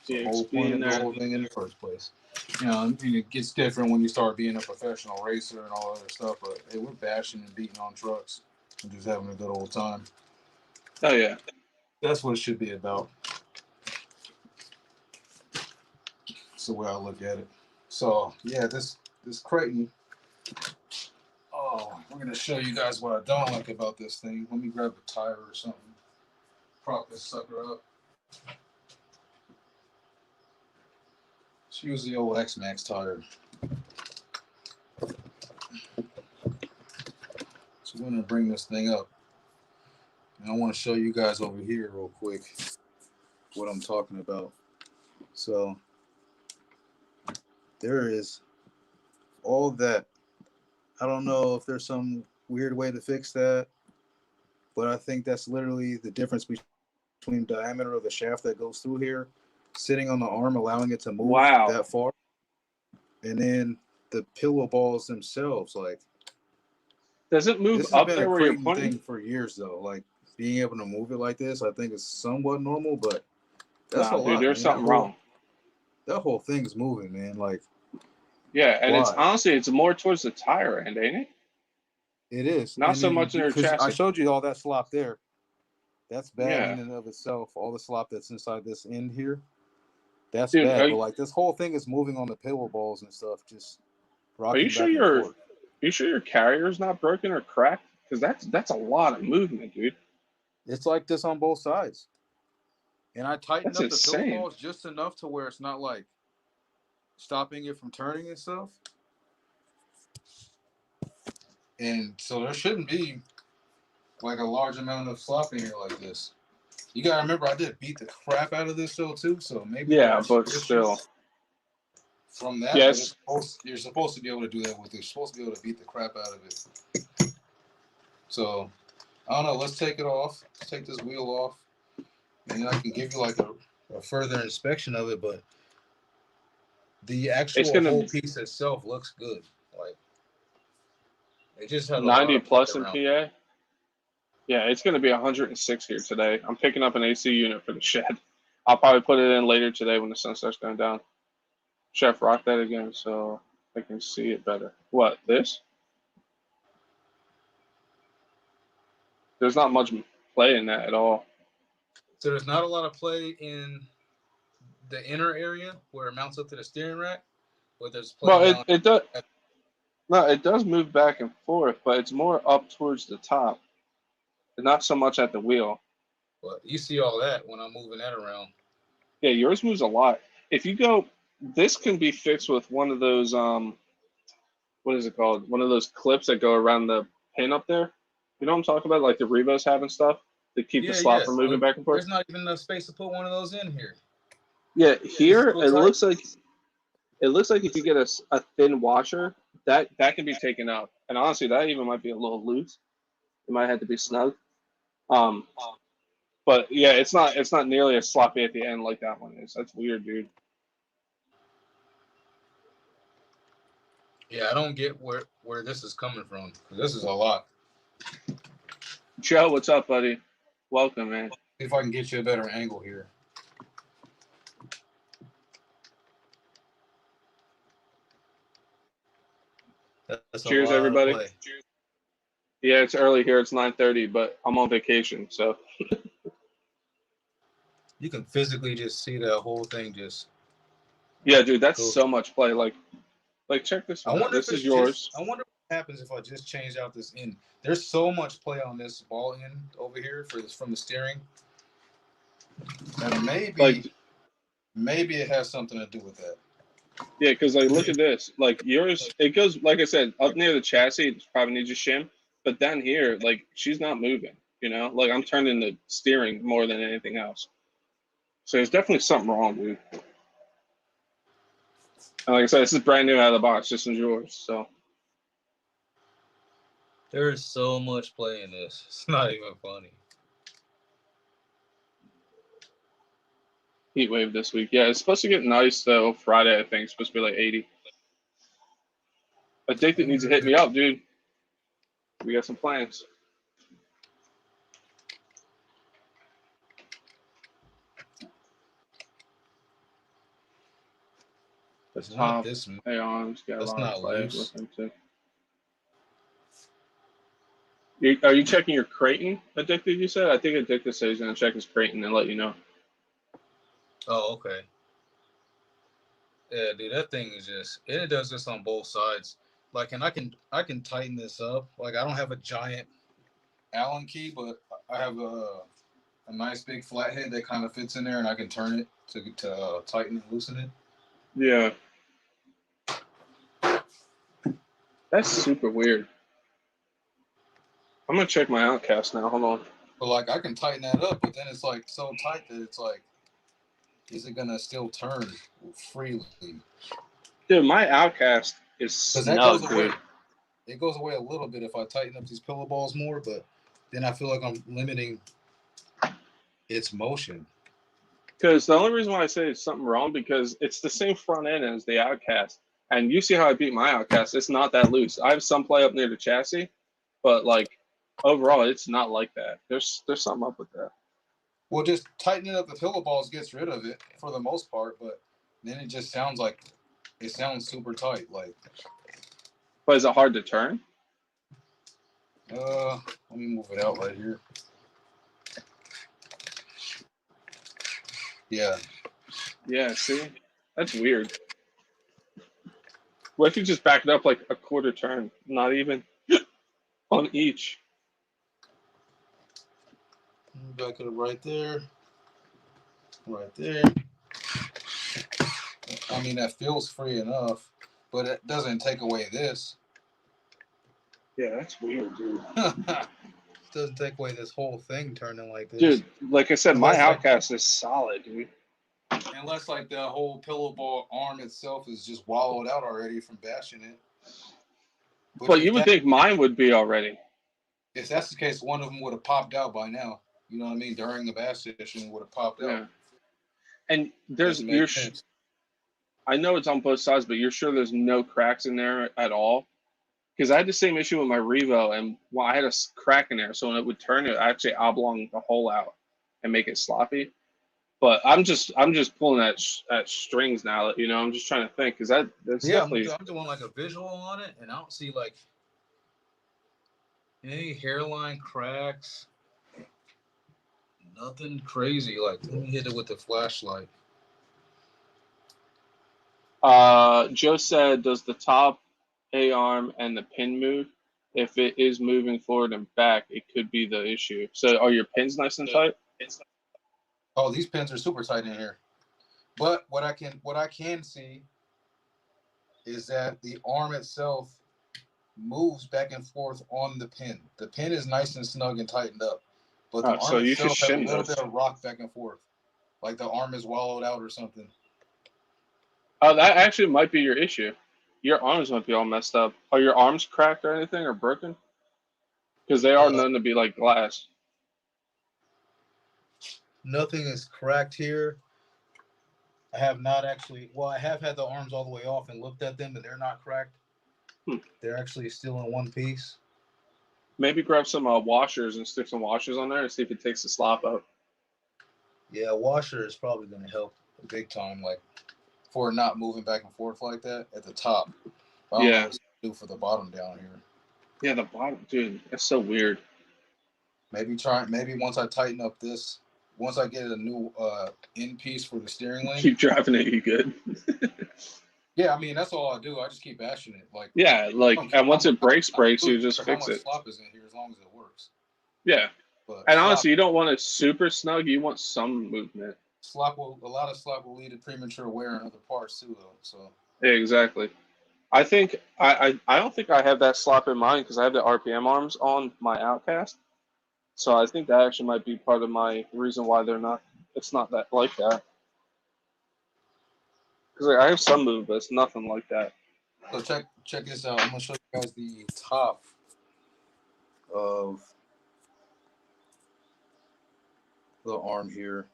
The whole point of the whole thing in the first place. You know, I mean, it gets different when you start being a professional racer and all that other stuff, but hey, we're bashing and beating on trucks and just having a good old time. Oh yeah. That's what it should be about. That's the way I look at it. So yeah, this Creighton. Oh, we're gonna show you guys what I don't like about this thing. Let me grab a tire or something. Prop this sucker up. Let's use the old X-Max tire. So we're gonna bring this thing up. And I want to show you guys over here real quick what I'm talking about. So there is all that. I don't know if there's some weird way to fix that, but I think that's literally the difference between the diameter of the shaft that goes through here, sitting on the arm, allowing it to move that far, and then the pillow balls themselves. Like, does it move this up has been there a where you're Creighton pointing? thing for years though. Like being able to move it like this, I think is somewhat normal, but that's a lot. Dude, there's something wrong. That whole thing's moving, man. Like, yeah, and why? it's honestly it's more towards the tire end, ain't it? It is. Not so much in her chassis. I showed you all that slop there. That's bad Yeah. in and of itself. All the slop that's inside this end here, that's Dude, bad. But like this whole thing is moving on the pillow balls and stuff, just rocking back and forth. You sure your carrier's not broken or cracked? Because that's a lot of movement, dude. It's like this on both sides. And I tightened That's up the pillow insane. balls just enough to where it's not like stopping it from turning and stuff. And so there shouldn't be like a large amount of slop in here like this. You gotta remember, I did beat the crap out of this though too. So maybe But still, from that, yes, you're supposed to be able to do that with it. You're supposed to be able to beat the crap out of it. So I don't know. Let's take it off. Let's take this wheel off, and I can give you like a further inspection of it. But the actual whole piece itself looks good. Like it just had 90 plus in PA. Yeah, it's going to be 106 here today. I'm picking up an AC unit for the shed. I'll probably put it in later today when the sun starts going down. Chef, rock that again so I can see it better. What, this? There's not much play in that at all. So there's not a lot of play in the inner area where it mounts up to the steering rack, but there's play Well, down. it does. No, it does move back and forth, but it's more up towards the top, and not so much at the wheel. But you see all that when I'm moving that around. Yeah, yours moves a lot. If you go, this can be fixed with one of those what is it called? One of those clips that go around the pin up there. You know what I'm talking about? Like the Revos having stuff to keep the slot from moving back and forth. There's not even enough space to put one of those in here. Yeah, here So it tight. looks like if you get a thin washer, that can be taken out. And honestly, that even might be a little loose. It might have to be snug. Um, but yeah, it's not nearly as sloppy at the end like that one is. That's weird, dude. Yeah, I don't get where this is coming from. This is a lot. Joe, what's up, buddy? Welcome, man. See if I can get you a better angle here. That's Cheers, everybody. Cheers. Yeah, it's early here. It's 9:30, but I'm on vacation, so. You can physically just see that whole thing just. Yeah, dude, that's so much play. Like check this one. I wonder This if is yours. I wonder what happens if I just change out this end. There's so much play on this ball end over here from the steering. And maybe it has something to do with that. Yeah, because like look at this. Like yours, it goes like I said up near the chassis. It probably needs a shim, but down here, like she's not moving. You know, like I'm turning the steering more than anything else. So there's definitely something wrong, dude. And like I said, this is brand new out of the box. This is yours. So there is so much play in this. It's not even funny. Heat wave this week. Yeah, it's supposed to get nice though. Friday, I think it's supposed to be like 80. Addicted needs to hit me up, dude. We got some plans. It's not this. That's not loose. Are you checking your Creighton, Addicted, you said? I think Addicted said he's going to check his Creighton and let you know. Oh, okay. Yeah, dude, that thing is just, it does this on both sides. Like, and I can tighten this up. Like, I don't have a giant Allen key, but I have a nice big flathead that kind of fits in there, and I can turn it to tighten and loosen it. Yeah. That's super weird. I'm going to check my outcast now. Hold on. But, like, I can tighten that up, but then it's, like, so tight that it's, like, is it going to still turn freely? Dude, my outcast is snug, dude. It goes away a little bit if I tighten up these pillow balls more, but then I feel like I'm limiting its motion. Because the only reason why I say it's something wrong, because it's the same front end as the outcast. And you see how I beat my outcast. It's not that loose. I have some play up near the chassis, but, like, overall, it's not like that. There's something up with that. Well, just tightening up the pillow balls gets rid of it for the most part, but then it just sounds like it sounds super tight. Like, but is it hard to turn? Let me move it out right here. Yeah. Yeah, see? That's weird. What if you just back it up like a quarter turn? Not even on each. Back it up right there. Right there. I mean, that feels free enough, but it doesn't take away this. Yeah, that's weird, dude. It doesn't take away this whole thing turning like this. Dude, like I said, my outcast is solid, dude. Unless, like, the whole pillow ball arm itself is just wallowed out already from bashing it. But you would think mine would be already. If that's the case, one of them would have popped out by now. You know what I mean? During the bash session, it would have popped out. And I know it's on both sides, but you're sure there's no cracks in there at all? Because I had the same issue with my Revo, and I had a crack in there, so when it would turn, it actually oblong the hole out and make it sloppy. But I'm just pulling at strings now. You know, I'm just trying to think because that's definitely. I'm doing like a visual on it, and I don't see like any hairline cracks. Nothing crazy. Like, let me hit it with the flashlight. Joe said, does the top A arm and the pin move? If it is moving forward and back, it could be the issue. So are your pins nice and tight? Oh, these pins are super tight in here. But what I can see is that the arm itself moves back and forth on the pin. The pin is nice and snug and tightened up, but the So arm you should itself has a shim little those. bit of rock back and forth, like the arm is wallowed out or something. Oh, that actually might be your issue. Your arms might be all messed up. Are your arms cracked or anything or broken? Because they are Uh, known to be like glass. Nothing is cracked here. I have not actually. Well, I have had the arms all the way off and looked at them, and they're not cracked. They're actually still in one piece. Maybe grab some washers and stick some washers on there and see if it takes the slop out. Yeah, a washer is probably going to help big time, like for not moving back and forth like that at the top. I don't know what to do for the bottom down here. Yeah, the bottom, dude, that's so weird. Maybe once I tighten up this, once I get a new end piece for the steering link. Keep driving it, you good? Yeah, I mean that's all I do. I just keep bashing it, like and once it breaks, you just how fix much it. slop is in here as long as it works. Yeah, but and honestly, you don't want it super snug. You want some movement. A lot of slop will lead to premature wear in other parts too, though. So yeah, exactly. I think I don't think I have that slop in mind because I have the RPM arms on my Outcast. So I think that actually might be part of my reason why it's not that like that. Because I have some movement, but it's nothing like that. So check this out. I'm gonna show you guys the top of the arm here.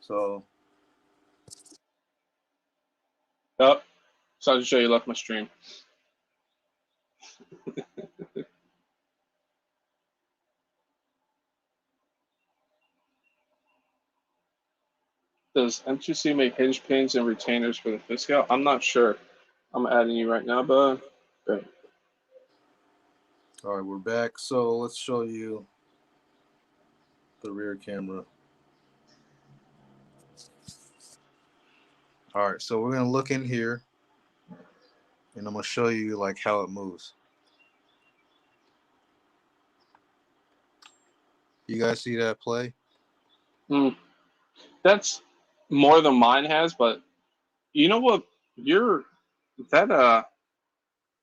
So Yep. So I'll just show you left my stream. Does M2C make hinge pins and retainers for the fifth scale? I'm not sure. I'm adding you right now, but great. All right, we're back. So let's show you the rear camera. All right, so we're gonna look in here, and I'm gonna show you like how it moves. You guys see that play? That's more than mine has, but you know what? You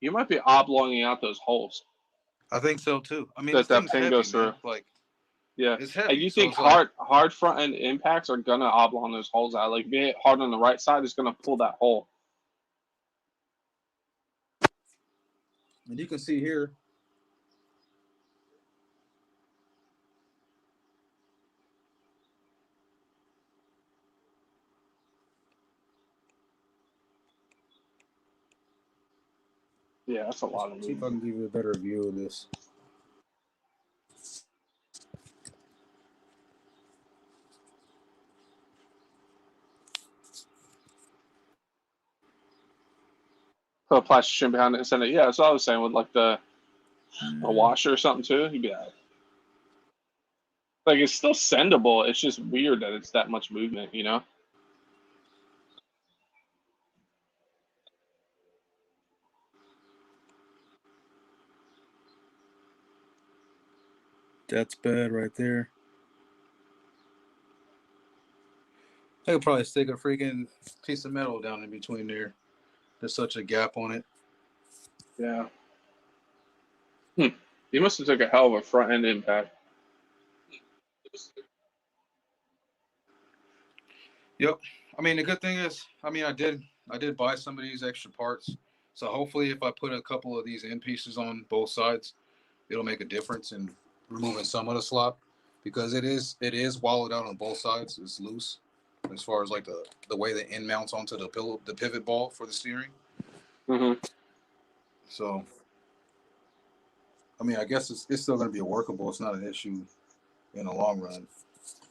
might be oblonging out those holes. I think so too. I mean, this That thing's pin heavy, goes man. through. Like, Yeah, it's and heavy. you So think it's like, hard front end impacts are gonna oblong those holes out? Like if you hit hard on the right side, it's gonna pull that hole. and you can see here. Yeah, that's a lot of See if I movement. can give you a better view of this. Put a plastic string behind it and send it. Yeah, that's what I was saying with like a washer or something too. You'd be like, it's still sendable. It's just weird that it's that much movement, you know? That's bad right there. I could probably stick a freaking piece of metal down in between there. There's such a gap on it. Yeah. You must have took a hell of a front end impact. Yep. I mean, the good thing is, I mean, I did buy some of these extra parts. So hopefully if I put a couple of these end pieces on both sides, it'll make a difference in removing some of the slop because it is wallowed out on both sides. It's loose as far as like the way the end mounts onto the pivot ball for the steering. Mm-hmm. So, I mean, I guess it's still going to be workable. It's not an issue in the long run.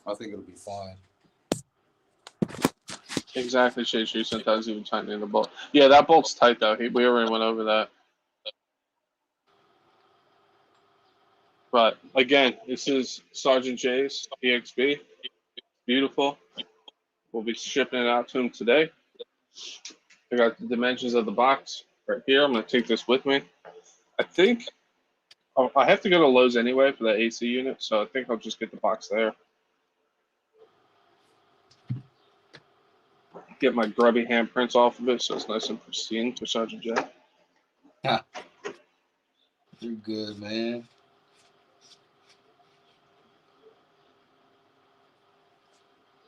I think it'll be fine. Exactly, Chase. You sometimes even tightening the bolt. Yeah, that bolt's tight though. We already went over that. But again, this is Sergeant J's EXB. Beautiful. We'll be shipping it out to him today. I got the dimensions of the box right here. I'm going to take this with me. I think I have to go to Lowe's anyway for the AC unit, so I think I'll just get the box there. Get my grubby handprints off of it so it's nice and pristine for Sergeant J. You're good, man.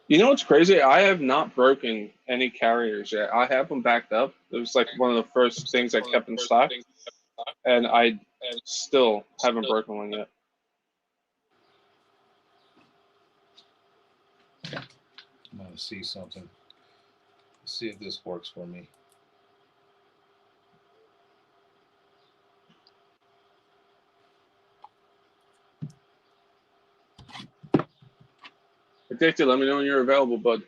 You know what's crazy? I have not broken any carriers yet. I have them backed up. It was like one of the first things I kept in stock, and I still haven't broken one yet. I'm going to see something. Let's see if this works for me. Addicted, let me know when you're available, bud.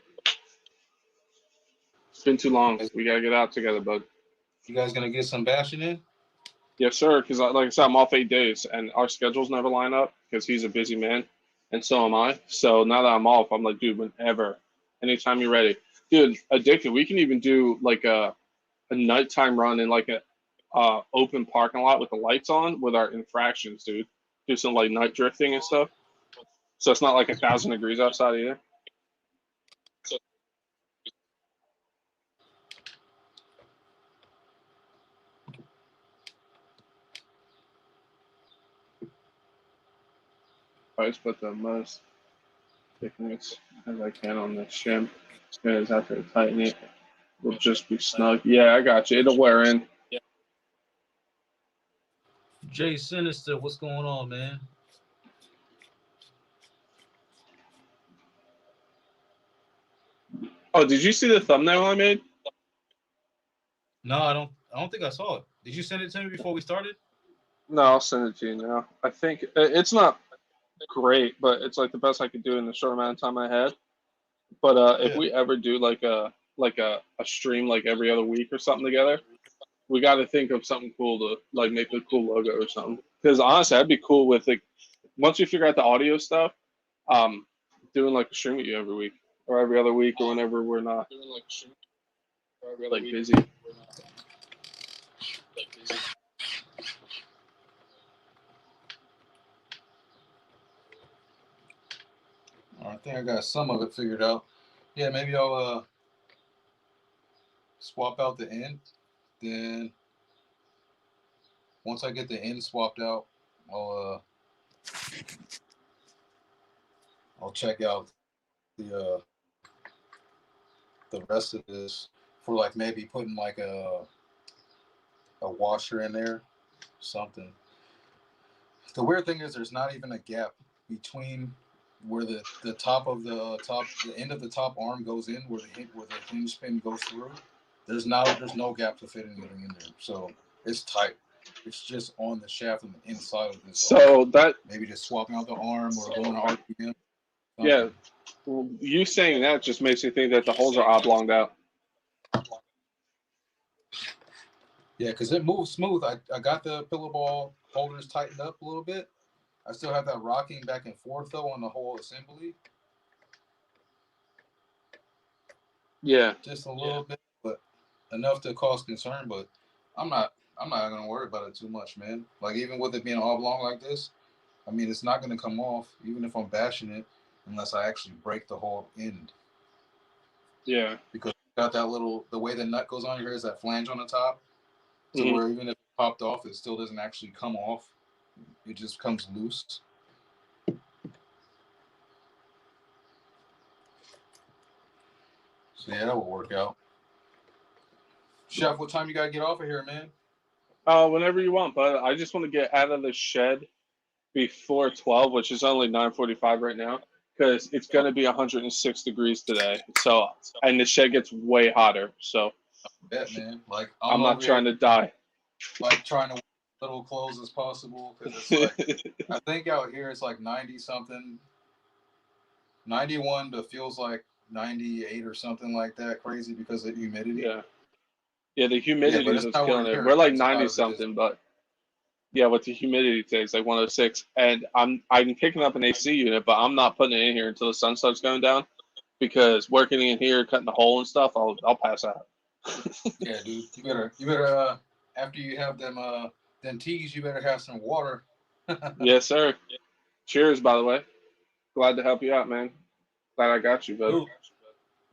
It's been too long. We got to get out together, bud. You guys going to get some bashing in? Yes, sir, because like I said, I'm off 8 days, and our schedules never line up because he's a busy man, and so am I. So now that I'm off, I'm like, dude, whenever, anytime you're ready. Dude, Addicted, we can even do like a nighttime run in like a open parking lot with the lights on with our infractions, dude. Do some like night drifting and stuff. So it's not like 1,000 degrees outside either. I just put the most thickness as I can on this shim because after I tighten it, it'll just be snug. Yeah, I got you. It'll wear in. Jay Sinister, what's going on, man? Oh, did you see the thumbnail I made? No, I don't think I saw it. Did you send it to me before we started? No, I'll send it to you now. I think it's not great, but it's like the best I could do in the short amount of time I had. But if we ever do like a stream like every other week or something together, we got to think of something cool to like make a cool logo or something. Because honestly, I'd be cool with like once we figure out the audio stuff, doing like a stream with you every week or every other week or whenever we're not like busy. I think I got some of it figured out. Yeah, maybe I'll swap out the end. Then once I get the end swapped out, I'll check out the rest of this for like maybe putting like a washer in there, something. The weird thing is there's not even a gap between where the end of the top arm goes in, where the hinge pin goes through. There's no gap to fit anything in there, so it's tight. It's just on the shaft on the inside of this. So arm. that maybe just swapping out the arm or going to RPM. Yeah, well, you saying that just makes me think that the holes are oblonged out. Yeah, because it moves smooth. I got the pillow ball holders tightened up a little bit. I still have that rocking back and forth though on the whole assembly. Yeah, just a little bit, but enough to cause concern. But I'm not gonna worry about it too much, man. Like even with it being oblong like this, I mean it's not gonna come off even if I'm bashing it unless I actually break the whole end. Yeah, because got that little the way the nut goes on here is that flange on the top, to mm-hmm. where even if it popped off, it still doesn't actually come off. It just comes loose. So yeah, that will work out. Chef, what time you gotta get off of here, man? Whenever you want, but I just want to get out of the shed before 12, which is only 9:45 right now, because it's gonna be 106 degrees today. So, and the shed gets way hotter. So, bet, man. Like I'm not trying to die. Like trying to wear as little clothes as possible because it's like I think out here it's like 90 something, 91 to feels like 98 or something like that. Crazy because of the humidity. Yeah, the humidity is killing it. We're like 90 something, but Yeah, with the humidity today, it's like 106, and I'm picking up an AC unit, but I'm not putting it in here until the sun starts going down because working in here, cutting the hole and stuff, I'll pass out. Yeah, dude. You better after you have them teas, you better have some water. Yes, sir. Cheers, by the way. Glad to help you out, man. Glad I got you, bud. Ooh,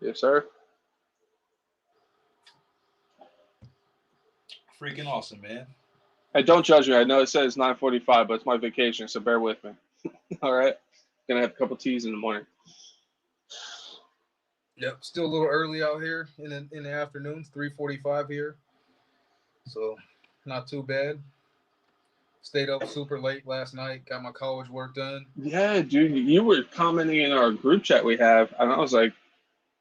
Yes, sir. freaking awesome, man. Hey, don't judge me. I know it says 9:45, but it's my vacation, so bear with me. All right. Gonna have a couple teas in the morning. Yep, still a little early out here in the afternoons, 3:45 here. So not too bad. Stayed up super late last night, got my college work done. Yeah, dude, you were commenting in our group chat we have, and I was like,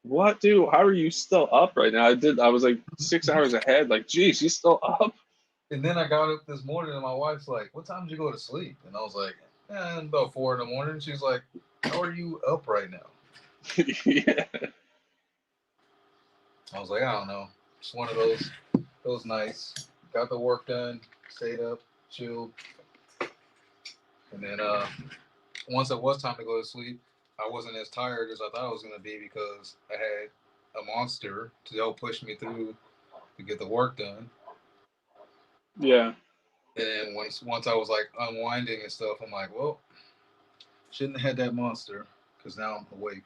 "What, dude? How are you still up right now?" I was like 6 hours ahead. Like, geez, you still up? And then I got up this morning and my wife's like, "What time did you go to sleep?" And I was like, about 4 in the morning. She's like, "How are you up right now?" Yeah. I was like, "I don't know. Just one of those nights. Got the work done, stayed up, chilled, and then once it was time to go to sleep, I wasn't as tired as I thought I was gonna be because I had a monster to help push me through to get the work done. Yeah. And then once I was like unwinding and stuff, I'm like, well, shouldn't have had that monster because now I'm awake.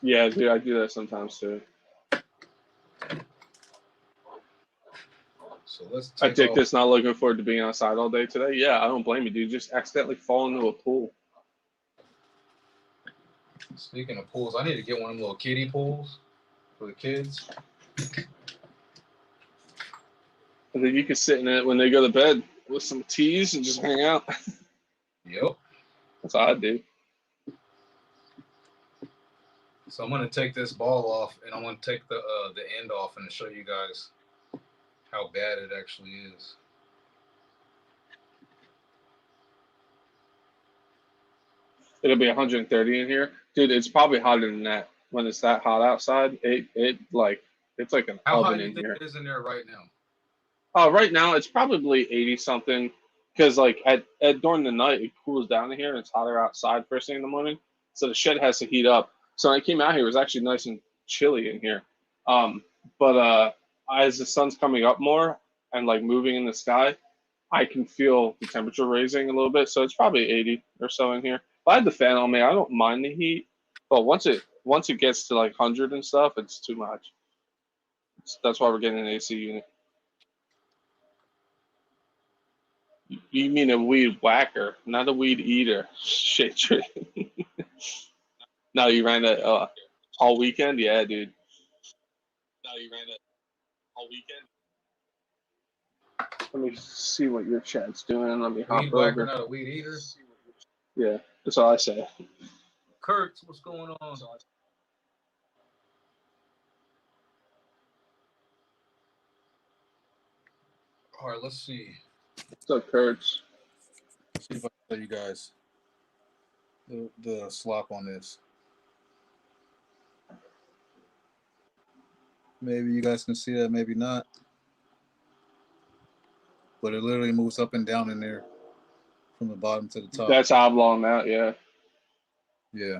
Yeah, dude, I do that sometimes too. So let's I take take off. this not looking forward to being outside all day today. Yeah, I don't blame you, dude. Just accidentally fall into a pool. Speaking of pools, I need to get one of them little kiddie pools for the kids. And then you can sit in it when they go to bed with some teas and just hang out. Yep. That's how I do. So I'm gonna take this ball off and I'm gonna take the end off and show you guys how bad it actually is. It'll be 130 in here, dude. It's probably hotter than that when it's that hot outside. It's like an How hot oven do you in think here. it is in there right now? Right now it's probably 80 something because like at during the night it cools down in here and it's hotter outside first thing in the morning, so the shed has to heat up. So when I came out here, it was actually nice and chilly in here. Um, but as the sun's coming up more and like moving in the sky, I can feel the temperature raising a little bit. So it's probably 80 or so in here. If I had the fan on me, I don't mind the heat, but once it gets to like 100 and stuff, it's too much. That's why we're getting an AC unit. You mean a weed whacker, not a weed eater. Shit, tree. No, you ran that all weekend? Yeah, dude. No, you ran that all weekend? Let me see what your chat's doing and let me hop Weed whacker, over. not a weed eater. Yeah, that's all I say. Kurtz, what's going on? All right, let's see. What's up, Kurtz? See if I can show you guys the slop on this. Maybe you guys can see that, maybe not. But it literally moves up and down in there from the bottom to the top. That's oblong out, yeah. Yeah.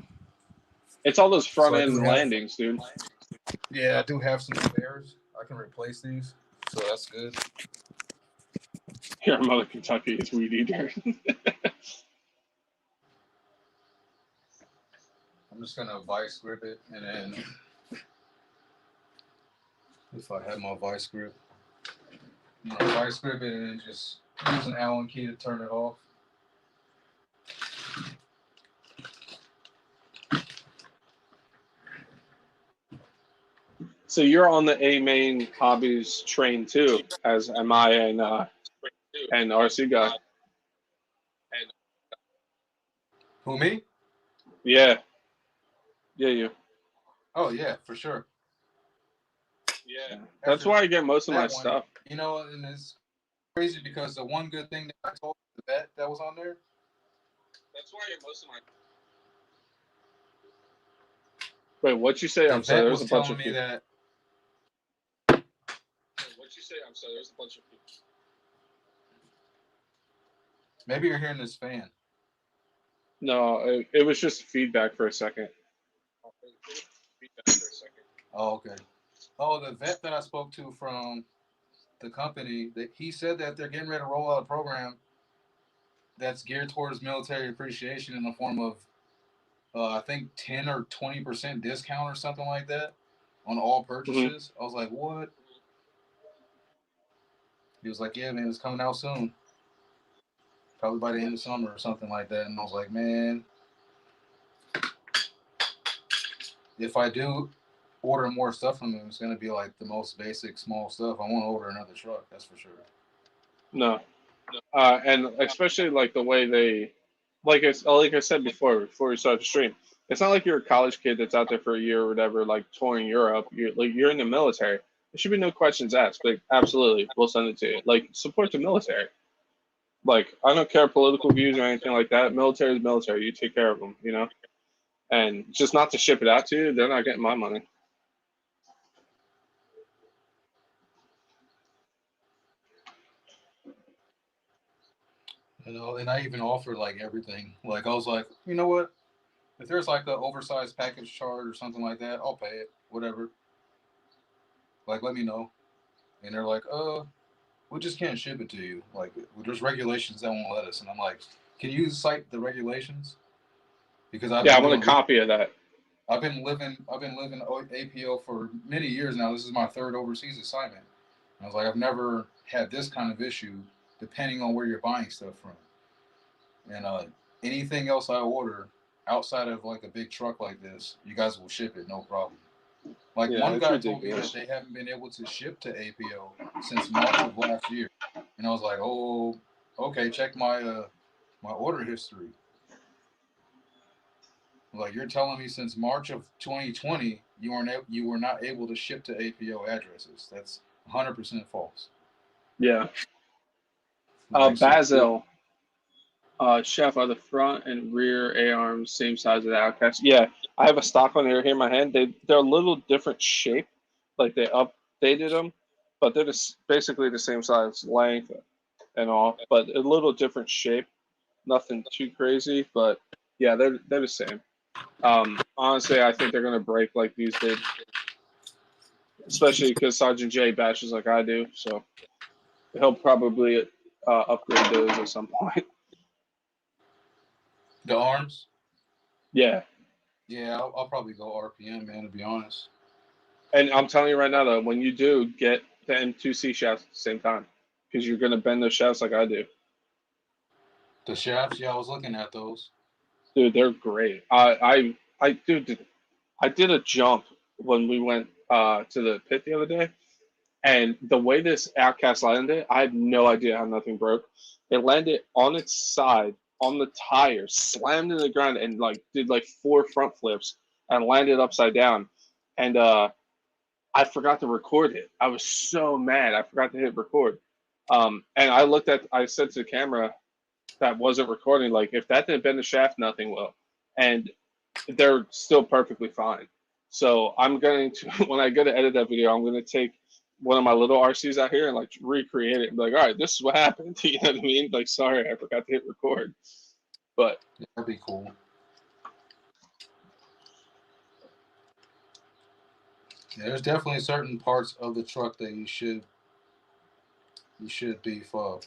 It's all those So front I do end have, landings, dude. yeah, I do have some spares. I can replace these, so that's good. Here, Mother Kentucky is weed eater. I'm just gonna vice grip it, and then if I have my vice grip, vice grip it, and then just use an Allen key to turn it off. So you're on the A main hobbies train too, as am I and RC guy. Who, me? Yeah, yeah, you. Oh yeah, for sure. Yeah, that's After why I get most of my that one, stuff. and it's crazy because the one good thing that I told the vet that was on there. That's why I get most of my. Wait, what you say? The I'm sorry. vet There's was a bunch telling of me people. that Wait, what you say? I'm sorry. There's a bunch of people. Maybe you're hearing this fan. No, it was just feedback for a second. Oh, okay. Oh, the vet that I spoke to from the company, that he said that they're getting ready to roll out a program that's geared towards military appreciation in the form of, I think 10 or 20% discount or something like that on all Hmm. purchases. I was like, what? He was like, yeah, man, it's coming out soon, probably by the end of summer or something like that. And I was like, man, if I do order more stuff from them, it's gonna be like the most basic small stuff. I won't order another truck, that's for sure. No, and especially like the way they, like I said before we started the stream, it's not like you're a college kid that's out there for a year or whatever, like touring Europe. You're in the military. There should be no questions asked. Like, absolutely, we'll send it to you. Like, support the military. Like, I don't care political views or anything like that. Military is military. You take care of them, you know. And just not to ship it out to you, they're not getting my money. You know, and I even offered like everything. Like I was like, you know what? If there's like an oversized package charge or something like that, I'll pay it. Whatever. Like, let me know. And they're like, we just can't ship it to you. Like, there's regulations that won't let us. And I'm like, can you cite the regulations? Because I've Yeah, I been want a doing, copy of that. I've been living APO for many years now. This is my third overseas assignment. And I was like, I've never had this kind of issue, depending on where you're buying stuff from. And anything else I order outside of like a big truck like this, you guys will ship it, no problem. Like Yeah, one it's guy told me that ridiculous. they haven't been able to ship to APO since March of last year, and I was like, oh, okay, check my order history. Like you're telling me since March of 2020 you were not able to ship to APO addresses. That's 100% false. Yeah. Like so, Basil, chef, are the front and rear A arms same size as the Outcast? Yeah, I have a stock one here in my hand. They're a little different shape, like they updated them, but they're just basically the same size, length, and all, but a little different shape. Nothing too crazy, but yeah, they're the same. Honestly, I think they're gonna break like these did, especially because Sergeant J bashes like I do, so he'll probably upgrade those at some point. the arms, Yeah, yeah, I'll probably go RPM, man. To be honest, and I'm telling you right now though, when you do, get the M2C shafts at the same time because you're gonna bend those shafts like I do. the shafts, yeah, I was looking at those. Dude, they're great. Dude, I did a jump when we went to the pit the other day. And the way this outcast landed, I had no idea how nothing broke. It landed on its side on the tire, slammed in the ground, and like did like four front flips and landed upside down. And I forgot to record it. I was so mad. I forgot to hit record. And I said to the camera that wasn't recording, like if that didn't bend the shaft, nothing will. And they're still perfectly fine. So I'm going to when I go to edit that video, I'm going to take one of my little RCs out here and like recreate it and be like, all right, this is what happened. You know what I mean? Like, sorry, I forgot to hit record. But Yeah, that'd be cool. Yeah, there's definitely certain parts of the truck that you should beef up.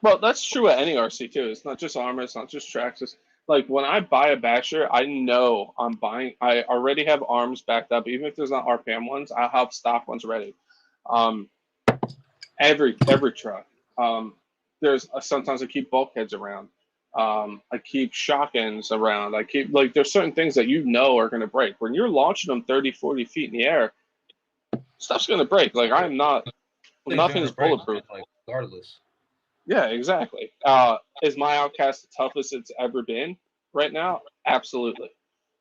well, that's true at any RC too. It's not just armor, it's not just Traxxas. Like when I buy a basher, I know I'm buying. I already have arms backed up, even if there's not RPM ones. I have stock ones ready. Um, every truck. There's sometimes I keep bulkheads around. I keep shock ends around. I keep like there's certain things that you know are going to break. When you're launching them 30, 40 feet in the air, stuff's going to break. Like I'm not, Things are nothing gonna is break, man. bulletproof. Like regardless. Yeah, exactly. Is my Outcast the toughest it's ever been right now? Absolutely.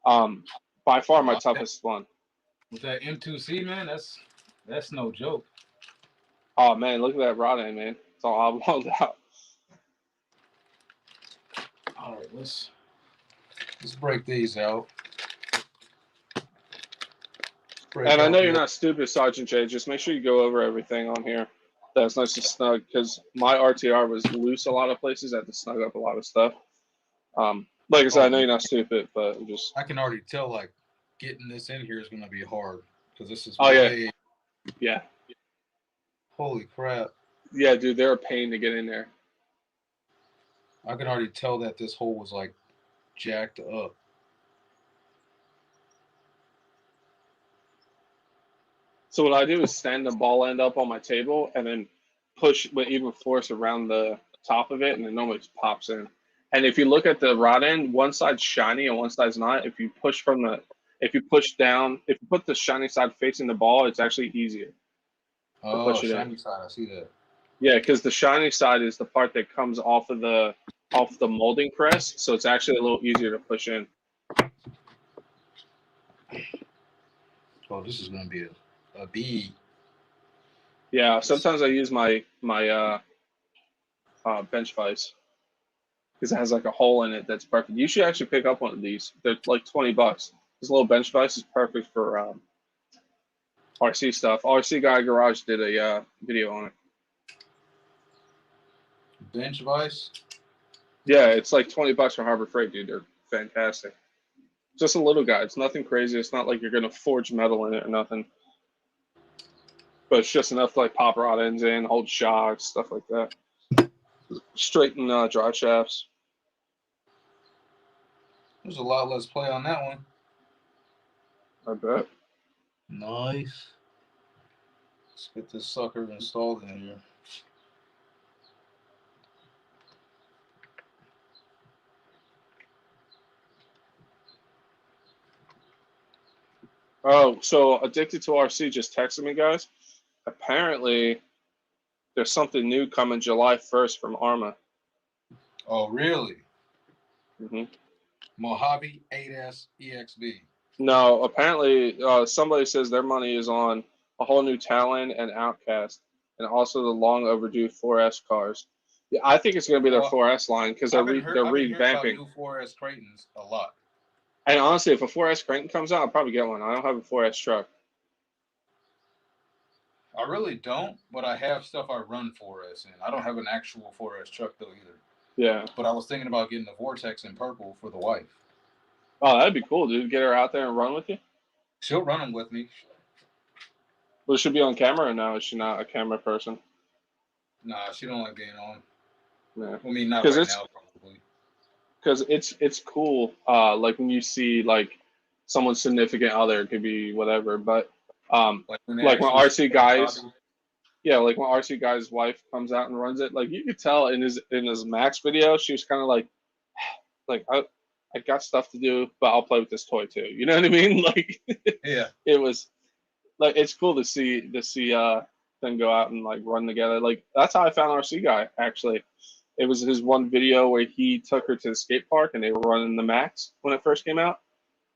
Um, by far my Oh, toughest one. with that M2C, man, that's no joke. Oh man, look at that rod end, man. It's all hollowed out. All right, let's break these out. Break And I out know you're the not stupid, Sergeant J. Just make sure you go over everything on here. That's nice and snug because my RTR was loose a lot of places. I had to snug up a lot of stuff. Like I said, I Oh, know you're not stupid, but I'm just. I can already tell like getting this in here is going to be hard because this is Oh yeah, way. yeah, Holy crap! yeah, dude. They're a pain to get in there. I can already tell that this hole was like jacked up. So what I do is stand the ball end up on my table and then push with even force around the top of it, and it normally just pops in. And if you look at the rod end, one side's shiny and one side's not. If you push down, if you put the shiny side facing the ball, it's actually easier to Oh, push it in. shiny side. I see that. Yeah, because the shiny side is the part that comes off the molding press, so it's actually a little easier to push in. Oh, this is going to be a B. Yeah, sometimes I use my bench vise because it has like a hole in it that's perfect. You should actually pick up one of these. They're like $20. This little bench vise is perfect for RC stuff. RC Guy Garage did a video on it. Bench vise. Yeah, it's like $20 for Harbor Freight, dude. They're fantastic. Just a little guy. It's nothing crazy. It's not like you're gonna forge metal in it or nothing. But it's just enough to like pop rod ends in, hold shocks, stuff like that. Straighten drive shafts. There's a lot less play on that one. I bet. Nice. Let's get this sucker installed in here. Oh, so Addicted to RC just texted me, guys. Apparently, there's something new coming July 1st from Arma. Oh, really? hmm Mojave 8S EXB. No, apparently somebody says their money is on a whole new Talon and Outcast, and also the long overdue 4S cars. Yeah, I think it's going to be their Well, 4S line because they're I've been hearing about revamping. new 4S Creightons a lot. And honestly, if a 4S Cranton comes out, I'll probably get one. I don't have a 4S truck. I really don't, but I have stuff I run 4S in. I don't have an actual 4S truck though either. Yeah. But I was thinking about getting the Vortex in purple for the wife. Oh, that'd be cool, dude. Get her out there and run with you. She'll run them with me. Well, she'll be on camera now. Is she not a camera person? Nah, she don't like being on. Yeah. I mean, not right now, probably. Because it's cool. Like when you see like someone's significant other, it could be whatever. But Like like when RC guys, yeah, like when RC guy's wife comes out and runs it, like you could tell in his Max video, she was kind of like I got stuff to do, but I'll play with this toy too. You know what I mean? Like Yeah. it was like it's cool to see them go out and like run together. Like that's how I found RC guy actually. It was his one video where he took her to the skate park and they were running the Max when it first came out,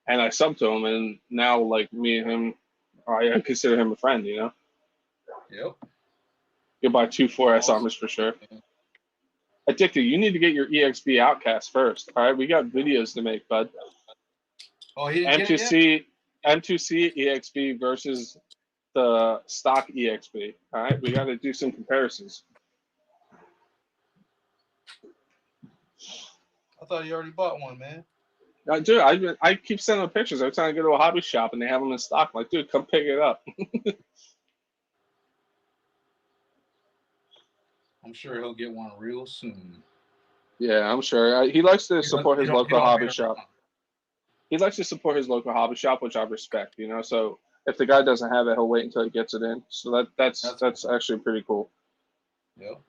and I subbed to him, and now like me and him, I consider him a friend. You know, Yep. you'll buy two 4S armors for sure. Addicted, you need to get your EXP Outcast first. All right, we got videos to make, bud. Oh, he didn't get it yet? M2C EXP versus the stock EXP. All right, we got to do some comparisons. I thought you already bought one, man. Dude, I keep sending them pictures every time I go to a hobby shop and they have them in stock. I'm like, dude, come pick it up. I'm sure he'll get one real soon. Yeah, I'm sure. He likes to support his local hobby shop. Wrong. He likes to support his local hobby shop, which I respect. You know, so if the guy doesn't have it, he'll wait until he gets it in. So that's cool. actually pretty cool. Yep.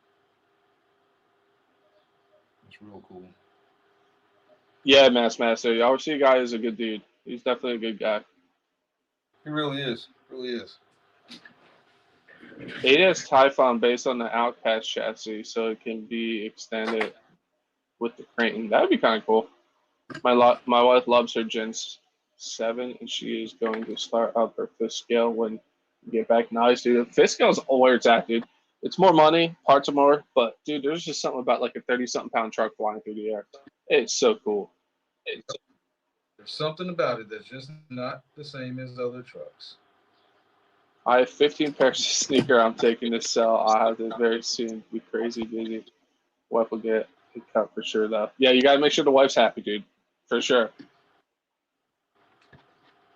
It's real cool. Yeah, Master. The RC guy is a good dude. He's definitely a good guy. He really is. Really is. 8S Typhon based on the Outcast chassis, so it can be extended with the Creighton. That would be kind of cool. My wife loves her Gen 7, and she is going to start up her fifth scale when we get back. Nice, dude. Fifth scale is where it's at, dude. It's more money, parts are more, but dude, there's just something about like a 30-something pound truck flying through the air. It's so cool. There's something about it that's just not the same as other trucks. I have 15 pairs of sneaker I'm taking to sell. I'll have to very soon be crazy busy. Wife will get a cut for sure, though. Yeah, you got to make sure the wife's happy, dude. For sure.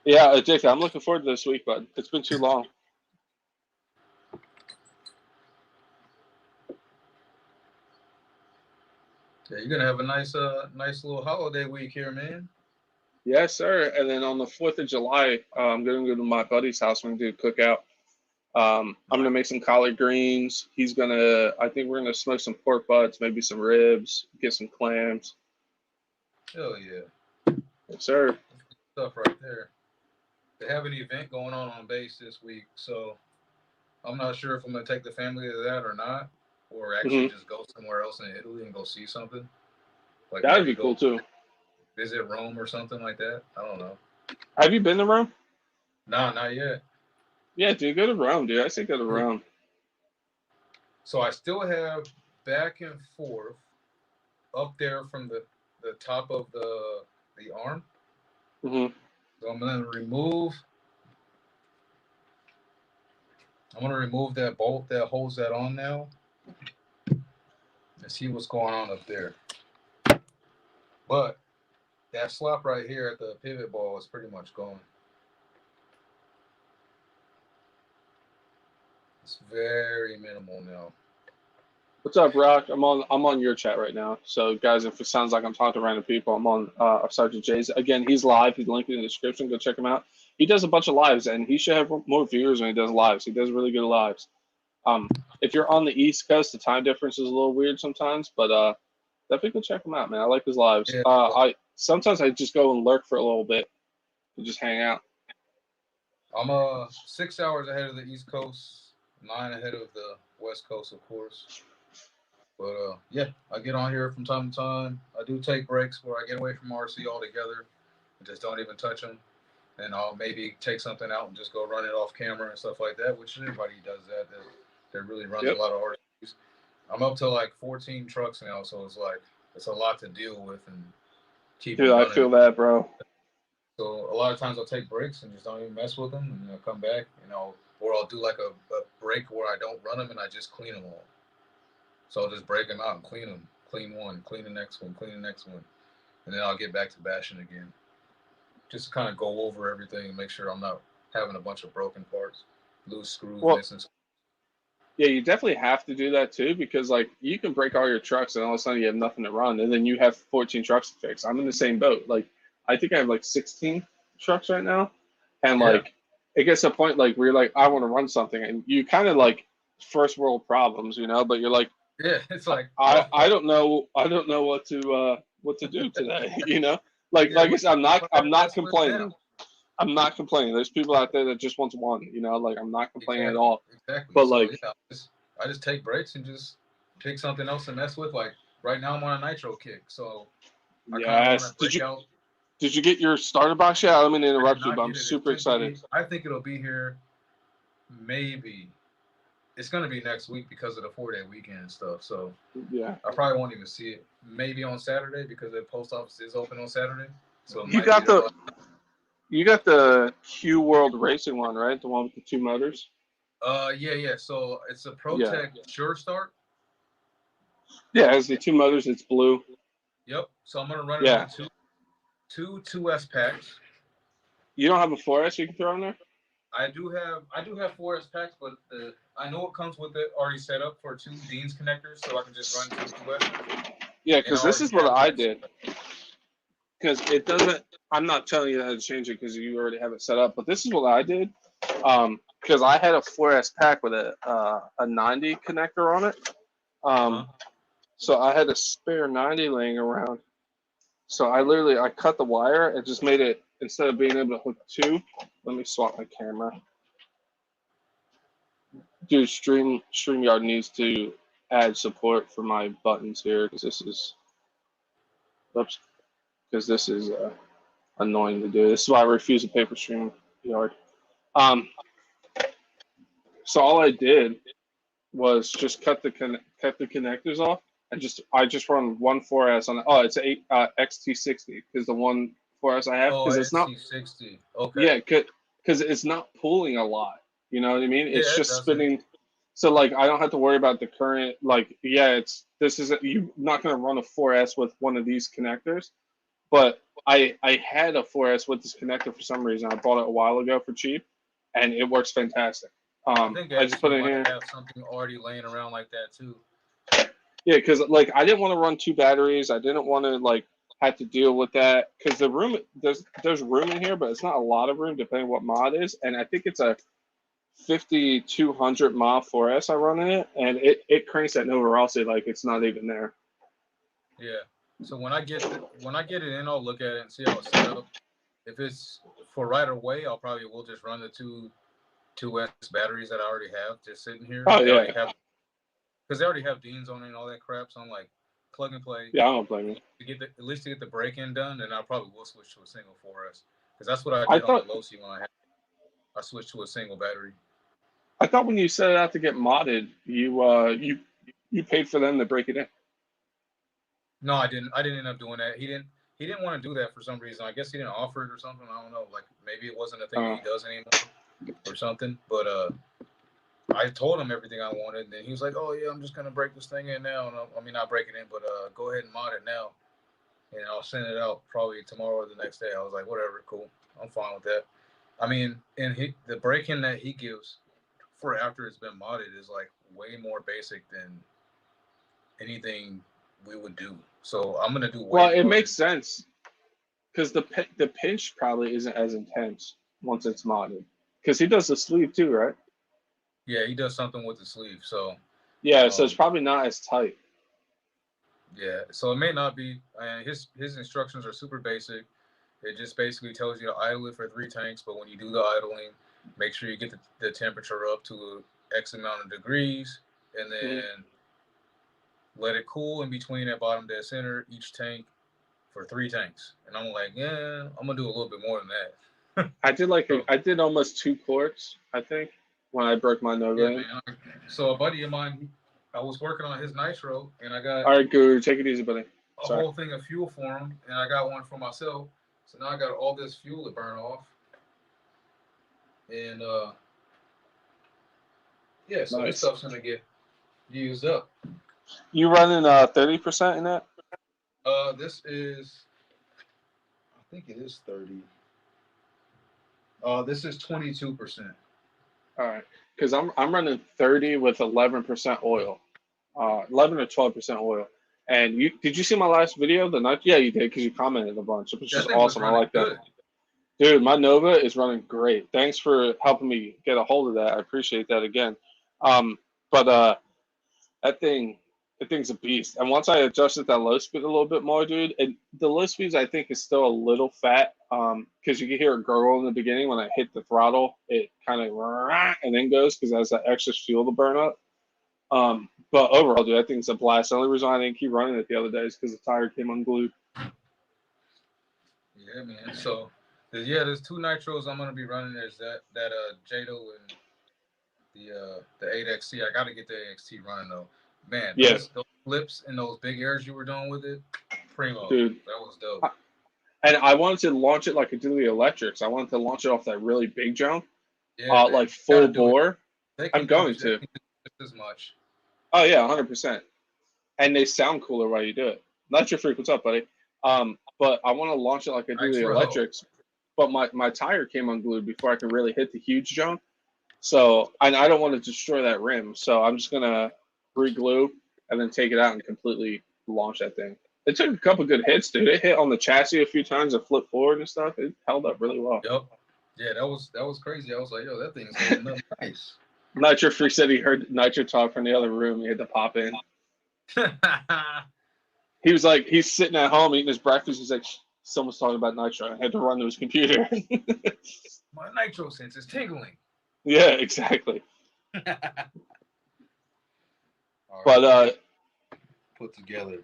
Yeah, Jake, I'm looking forward to this week, bud. It's been too long. Yeah, you're gonna have a nice little holiday week here, man. Yes, sir. And then on the 4th of July, I'm going to go to my buddy's house. We're going to do a cookout. I'm going to make some collard greens. I think we're going to smoke some pork butts, maybe some ribs, get some clams. Hell yeah. Yes, sir. Stuff right there. They have an event going on base this week, so I'm not sure if I'm gonna take the family to that or not, or actually just go somewhere else in Italy and go see something. Like That would maybe be cool go too. visit Rome or something like that. I don't know. Have you been to Rome? Nah, not yet. Yeah, dude, go to Rome, dude. I say go to Rome. So I still have back and forth up there from the top of the arm. Mm-hmm. So I'm gonna remove that bolt that holds that on now and see what's going on up there. But that slot right here at the pivot ball is pretty much gone. It's very minimal now. What's up, Rock? I'm on your chat right now. So, guys, if it sounds like I'm talking to random people, I'm on Sergeant Jay's. Again, he's live. He's linked in the description. Go check him out. He does a bunch of lives, and he should have more viewers when he does lives. He does really good lives. If you're on the East Coast, the time difference is a little weird sometimes, but definitely go check him out, man. I like his lives. Yeah. I sometimes I just go and lurk for a little bit and just hang out. I'm 6 hours ahead of the East Coast, 9 ahead of the West Coast, of course. But yeah, I get on here from time to time. I do take breaks where I get away from RC altogether and just don't even touch them. And I'll maybe take something out and just go run it off camera and stuff like that, which everybody does that really runs a lot of RCs. I'm up to like 14 trucks now, so it's a lot to deal with and keep Dude, running. I feel that, bro. So a lot of times I'll take breaks and just don't even mess with them, and I'll come back, or I'll do like a break where I don't run them and I just clean them all. So I'll just break them out and clean them. Clean one, clean the next one, clean the next one. And then I'll get back to bashing again. Just kind of go over everything and make sure I'm not having a bunch of broken parts, loose screws, missing screws. Yeah, you definitely have to do that too, because like you can break all your trucks and all of a sudden you have nothing to run, and then you have 14 trucks to fix. I'm in the same boat. Like I think I have like 16 trucks right now, and like it gets to a point like where you're like, I want to run something, and you kind of like first world problems, but you're like, yeah, it's like I don't know what to do today, Like I said, I'm not complaining. I'm not complaining. There's people out there that just want one, like I'm not complaining at all. Exactly. But so, like, I just take breaks and just pick something else to mess with. Like right now, I'm on a nitro kick, so yes. Did you get your starter box yet? I don't mean to interrupt you, but I'm super excited. I think it'll be here. Maybe it's gonna be next week because of the 4-day weekend and stuff. So yeah, I probably won't even see it. Maybe on Saturday because the post office is open on Saturday. So you got the Q World Racing one, right? The one with the 2 motors. Yeah. So it's a ProTech Sure Start. Yeah, it has the 2 motors. It's blue. Yep. So I'm gonna run it on two 2S packs. You don't have a 4S you can throw in there? I do have 4S packs, but I know it comes with it already set up for 2 Dean's connectors, so I can just run 2 2S. Yeah, because this is what I did. Because it doesn't. I'm not telling you how to change it because you already have it set up. But this is what I did. Because I had a 4S pack with a 90 connector on it. So I had a spare 90 laying around. So I cut the wire and just made it, instead of being able to hook 2. Let me swap my camera. Dude, StreamYard needs to add support for my buttons here because this is annoying to do. This is why I refuse to pay for StreamYard. So all I did was just cut the connectors off, and I just run one 4S on it. Oh, it's a XT60 because the one 4S I have, because it's not XT60. Okay. Yeah, because it's not pulling a lot. You know what I mean? It's Yeah, it just doesn't. spinning. So like I don't have to worry about the current. Like yeah, this isn't you're not gonna run a 4S with one of these connectors. But I had a 4S with this connector for some reason. I bought it a while ago for cheap, and it works fantastic. I think I just actually put you it in might here. have something already laying around like that too. Yeah, because like I didn't want to run two batteries. I didn't want to like have to deal with that because the room there's room in here, but it's not a lot of room depending what mod is. And I think it's a 5200 mile 4S I run in it, and it cranks at no velocity like it's not even there. Yeah. So when I get it in, I'll look at it and see how it's set up. If it's for right away, I'll probably will just run the two S batteries that I already have just sitting here. Oh They already yeah, have because they already have Deans on it and all that crap. So I'm like plug and play yeah, I don't blame you. to get at least to get the break in done, and I probably will switch to a single 4S because that's what I I did on the thought low C when I switched to a single battery. I thought when you set it out to get modded, you paid for them to break it in. No, I didn't. I didn't end up doing that. He didn't want to do that for some reason. I guess he didn't offer it or something. I don't know. Like maybe it wasn't a thing that Uh, he does anymore or something. But I told him everything I wanted, and then he was like, "Oh yeah, I'm just gonna break this thing in now." And I mean, not break it in, but go ahead and mod it now, and I'll send it out probably tomorrow or the next day. I was like, "Whatever, cool. I'm fine with that." I mean, and the break in that he gives for after it's been modded is like way more basic than anything we would do. So I'm gonna do way well, it more of it. makes sense because the pinch probably isn't as intense once it's modded. Because he does the sleeve too, right? Yeah, he does something with the sleeve. So, Yeah, so it's um, probably not as tight. yeah. So it may not be. And his instructions are super basic. It just basically tells you to idle it for 3 tanks. But when you do the idling, make sure you get the temperature up to X amount of degrees, and Mhm. then let it cool in between that bottom dead center each tank for 3 tanks. And I'm like, yeah, I'm gonna do a little bit more than that. So I did almost 2 quarts, I think, when I broke my Nova yeah, in. man. So a buddy of mine, I was working on his nitro, and I got All right, Guru, take it easy, buddy. a Sorry. whole thing of fuel for him, and I got one for myself. So now I got all this fuel to burn off, and yeah, so this Nice. stuff's gonna get used up. You running 30% in that? This is, I think it is 30. This is 22%. All right, because I'm running 30 with 11% oil, 11 or 12% oil. And you did you see my last video the night? Yeah, you did because you commented a bunch. It was That just thing was awesome. I running like that, good. dude. My Nova is running great. Thanks for helping me get a hold of that. I appreciate that again. But that thing, that thing's a beast. And once I adjusted that low speed a little bit more, dude, and the low speeds I think is still a little fat, because you can hear it gurgle in the beginning when I hit the throttle. It kind of and then goes because it has that extra fuel to burn up. But overall, dude, I think it's a blast. The only reason I didn't keep running it the other day is because the tire came unglued. Yeah, man. So yeah, there's 2 nitros I'm gonna be running. There's that Jado and the 8XT. I got to get the 8XT running though. Man, Yeah, those flips and those big airs you were doing with it, primo. dude. That was dope. And I wanted to launch it like I do the electrics. I wanted to launch it off that really big jump, Yeah, man. like You gotta full do it. bore. They I'm can do going just to. as much. Oh yeah, 100%. And they sound cooler while you do it. Not your freak. What's up, buddy? But I want to launch it like I do the Nitro. electrics. But my tire came unglued before I could really hit the huge jump. So and I don't want to destroy that rim. So I'm just gonna re-glue and then take it out and completely launch that thing. It took a couple good hits, dude. It hit on the chassis a few times and flipped forward and stuff. It held up really well. Yep. Yeah, that was crazy. I was like, yo, that thing's holding up nice. Nitro Freak said he heard Nitro talk from the other room. He had to pop in. He was like, he's sitting at home eating his breakfast. He's like, someone's talking about Nitro. I had to run to his computer. My nitro sense is tingling. Yeah, exactly. All right, But let me get put together.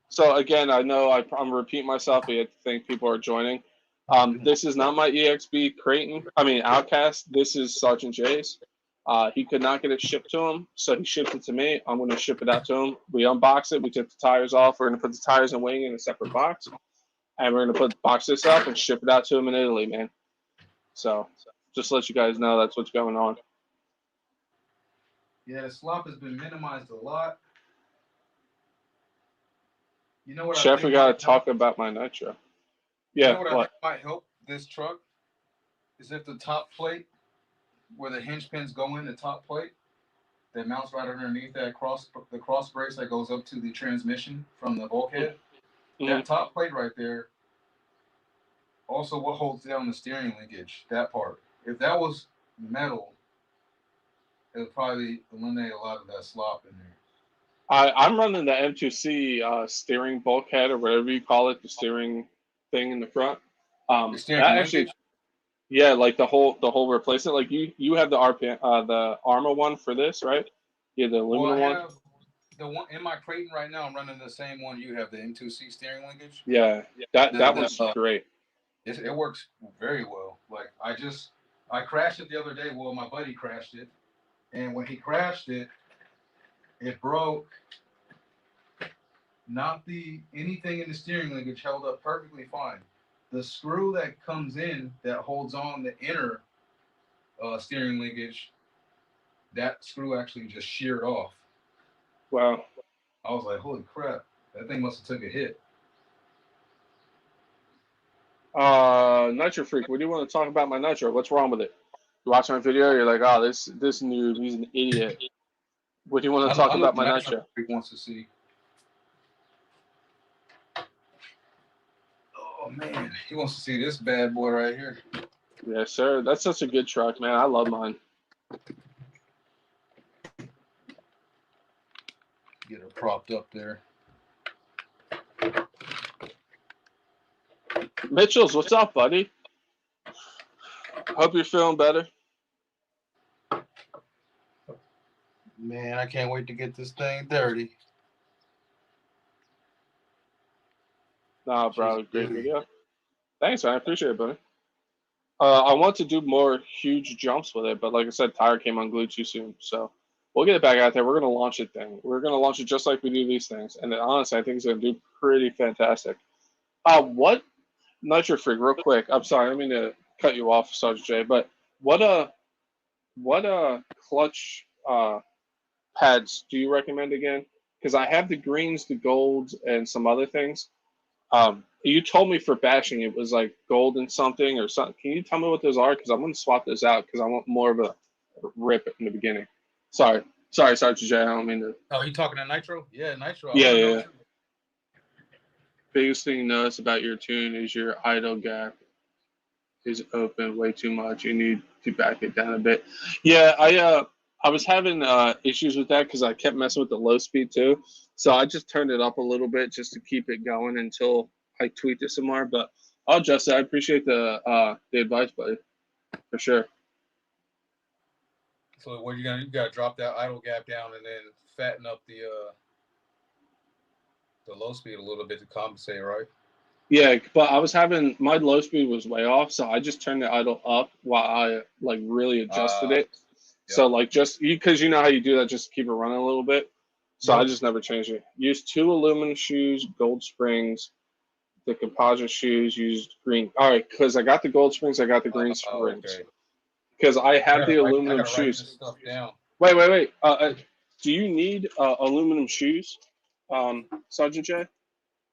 so again, I know I'm repeating myself. We have to thank people are joining. This is not my EXB Creighton. I mean Outcast. This is Sergeant Jay's. He could not get it shipped to him, so he shipped it to me. I'm going to ship it out to him. We unbox it. We took the tires off. We're going to put the tires and wing in a separate box, and we're going to box this up and ship it out to him in Italy, man. So just to let you guys know that's what's going on. Yeah, the slop has been minimized a lot. You know what I Chef, we think gotta might help? talk about my nitro. You know Yeah, what I think what? might help this truck is if the top plate, where the hinge pins go in, the top plate that mounts right underneath that the cross brace that goes up to the transmission from the bulkhead. Mm-hmm. That top plate right there, also what holds down the steering linkage. That part. If that was metal, it would probably eliminate a lot of that slop in there. I'm running the M2C steering bulkhead or whatever you call it, the steering thing in the front. The steering That actually, linkage. yeah, like the whole replacement. Like you have the RPM, the Arma one for this, right? Yeah, the Well, aluminum I one. have the one in my Creighton right now. I'm running the same one you have, the M2C steering linkage. Yeah, that The, that the one's great. it works very well. Like I crashed it the other day. Well, my buddy crashed it, and when he crashed it, it broke. Not the anything in the steering linkage held up perfectly fine. The screw that comes in that holds on the inner steering linkage, that screw actually just sheared off. Wow. I was like, holy crap, that thing must have took a hit. Nitro Freak, what do you want to talk about my Nitro? What's wrong with it? You watch my video, you're like, oh, this noob, he's an idiot. What do you want to talk I know about what my Nitro Nitro? Freak wants to see. Oh man, he wants to see this bad boy right here. Yes, sir. That's such a good truck, man. I love mine. Get her propped up there. Mitchell's, what's up, buddy? Hope you're feeling better. Man, I can't wait to get this thing dirty. Nah, bro, She's great dirty. video. Thanks, man. I appreciate it, buddy. I want to do more huge jumps with it, but like I said, tire came unglued too soon. So we'll get it back out there. We're gonna launch it thing. We're gonna launch it just like we do these things, and then honestly, I think it's gonna do pretty fantastic. What Nitro Freak, real quick. I'm sorry, I didn't mean to cut you off, Sergeant J. But what clutch pads do you recommend again? Because I have the greens, the golds, and some other things. You told me for bashing it was like gold and something or something. Can you tell me what those are? Because I'm gonna swap those out because I want more of a rip in the beginning. Sorry, Sergeant J. I don't mean to. Oh, you talking to Nitro? Yeah, Nitro. I Yeah, want to yeah, know yeah. too. Biggest thing you notice about your tune is your idle gap is open way too much. You need to back it down a bit. Yeah, I was having issues with that because I kept messing with the low speed too. So I just turned it up a little bit just to keep it going until I tweaked it some more. But I'll adjust it. I appreciate the advice, buddy, for sure. So what you gotta drop that idle gap down and then fatten up the low speed a little bit to compensate, right? Yeah, but I was having my low speed was way off, so I just turned the idle up while I like really adjusted it. So Yep. like just you because you know how you do that, just keep it running a little bit. So I Yep. just never changed it. Used two aluminum shoes, gold springs. The composite shoes used green. All right, because I got the gold springs, I got the green springs. Okay. Because I have the I aluminum gotta write this shoes. stuff down. Wait. Do you need aluminum shoes, Sergeant J?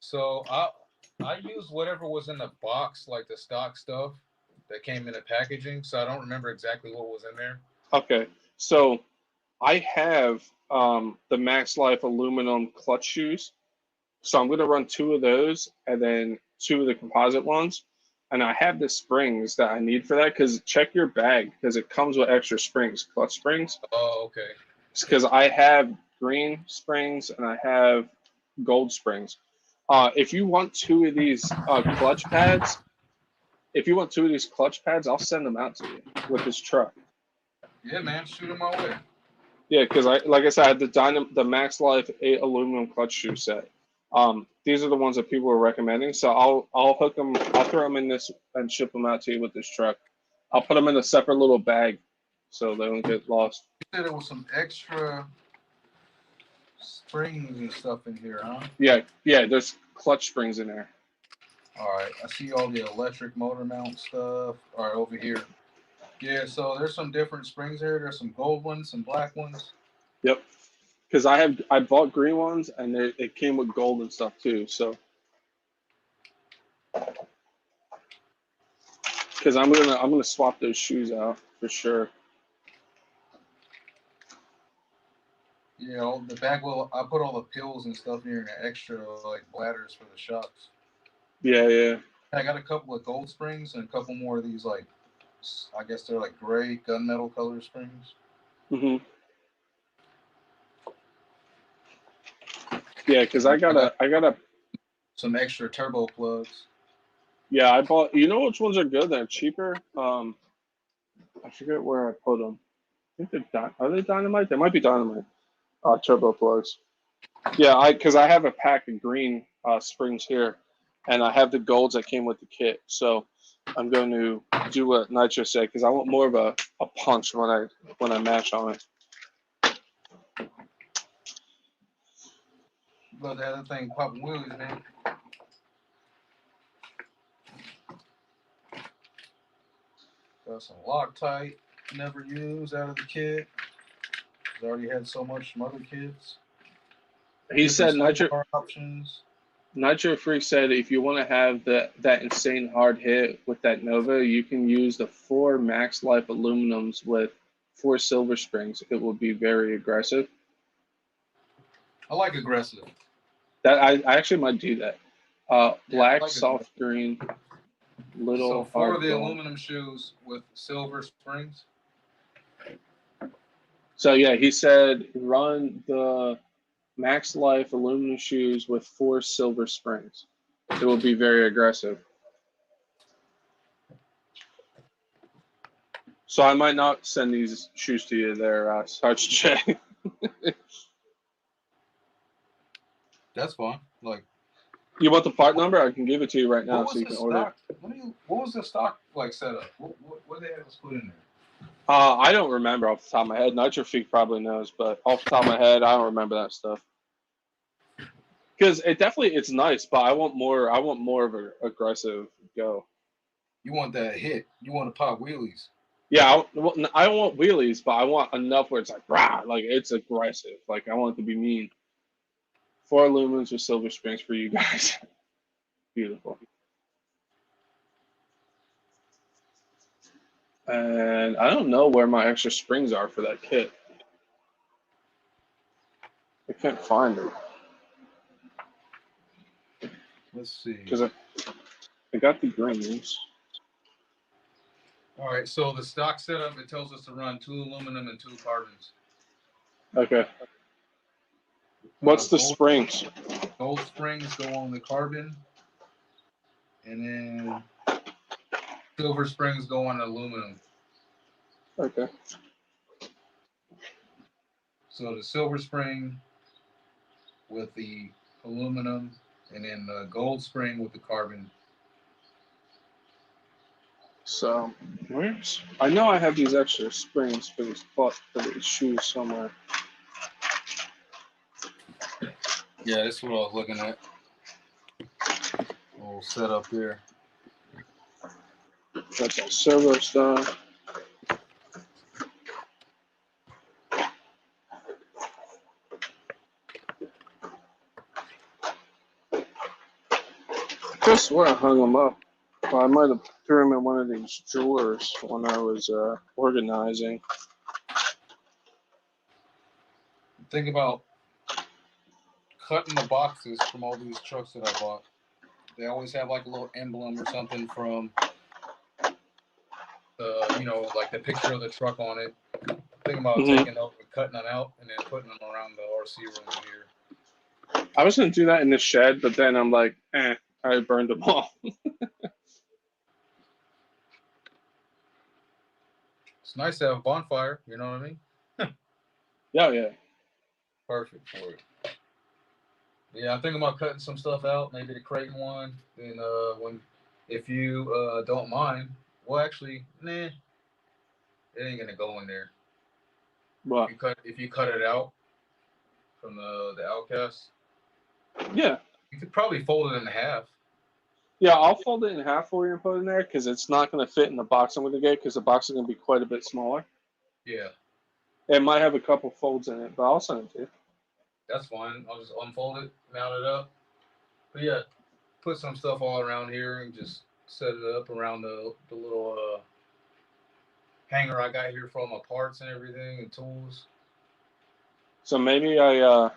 So I used whatever was in the box, like the stock stuff that came in the packaging. So I don't remember exactly what was in there. Okay, so I have the Max Life aluminum clutch shoes. So I'm going to run two of those and then two of the composite ones. And I have the springs that I need for that because check your bag because it comes with extra springs, clutch springs. Oh, okay. Because I have green springs and I have gold springs. If you want two of these clutch pads, I'll send them out to you with this truck. Yeah, man, shoot them my way. Yeah, because like I said, I had the Max Life 8 aluminum clutch shoe set. These are the ones that people are recommending. So I'll hook them. I'll throw them in this and ship them out to you with this truck. I'll put them in a separate little bag so they don't get lost. You said there was some extra springs and stuff in here, huh? Yeah. There's clutch springs in there. All right, I see all the electric motor mount stuff. All right, over here. Yeah, so there's some different springs here. There's some gold ones, some black ones. Yep. Because I bought green ones and it came with gold and stuff too. So because I'm gonna swap those shoes out for sure. Yeah, the back will. I put all the pills and stuff here and the extra like bladders for the shocks. Yeah, yeah. I got a couple of gold springs and a couple more of these like, I guess they're like gray gunmetal color springs. Mhm. Yeah, because I got some extra turbo plugs. yeah, I bought. You know which ones are good? They're cheaper. I forget where I put them. I think are they dynamite? They might be dynamite. Turbo plugs. Yeah, because I have a pack of green springs here, and I have the golds that came with the kit. So I'm going to do what Nitro said because I want more of a punch when I match on it. But the other thing, popping wheelies, man. Got some Loctite, never used out of the kit. I already had so much from other kits. He said Nitro options. Nitro Freak said if you want to have that insane hard hit with that Nova, you can use the 4 max life aluminums with 4 silver springs. It will be very aggressive. I like aggressive. That I actually might do that. Black, like soft green, little. So 4 of the aluminum shoes with silver springs. So yeah, he said run the max life aluminum shoes with 4 silver springs. It will be very aggressive. So I might not send these shoes to you there, Sarge J. That's fine. Like, you want the part number? I can give it to you right now so you can order. What was the stock like setup? What they had us put in there? I don't remember off the top of my head. Nitro Freak probably knows, but off the top of my head, I don't remember that stuff. Because it's nice, but I want more of an aggressive go. You want that hit. You want to pop wheelies. Yeah, I want wheelies, but I want enough where it's like, rah, like it's aggressive. Like I want it to be mean. 4 lumens with silver springs for you guys. Beautiful. And I don't know where my extra springs are for that kit. I can't find it. Let's see. Because I got the greens. All right, so the stock setup, it tells us to run 2 aluminum and 2 carbons. Okay. What's the springs? Gold springs go on the carbon, and then silver springs go on aluminum. Okay. So the silver spring with the aluminum, and then the gold spring with the carbon. So, I know I have these extra springs for these shoes somewhere. Yeah, that's what I was looking at. Little setup there. That's all silver stuff. I just swear I hung them up. Well, I might have threw them in one of these drawers when I was organizing. Think about cutting the boxes from all these trucks that I bought. They always have like a little emblem or something from, like the picture of the truck on it. Think about taking those and cutting them out and then putting them around the RC room here. I was going to do that in the shed, but then I'm like, I burned them all. It's nice to have a bonfire, you know what I mean? Yeah. Perfect for it. Yeah, I'm thinking about cutting some stuff out, maybe the Creighton one. And if you don't mind, well, actually, it ain't gonna go in there. What? If you cut it out from the Outcast, yeah, you could probably fold it in half. Yeah, I'll fold it in half for you and put it in there because it's not going to fit in the box I'm going to get because the box is going to be quite a bit smaller. Yeah. It might have a couple folds in it, but I'll send it to you. That's fine. I'll just unfold it, mount it up. But yeah, put some stuff all around here and just set it up around the little hanger I got here for all my parts and everything and tools. So maybe I'll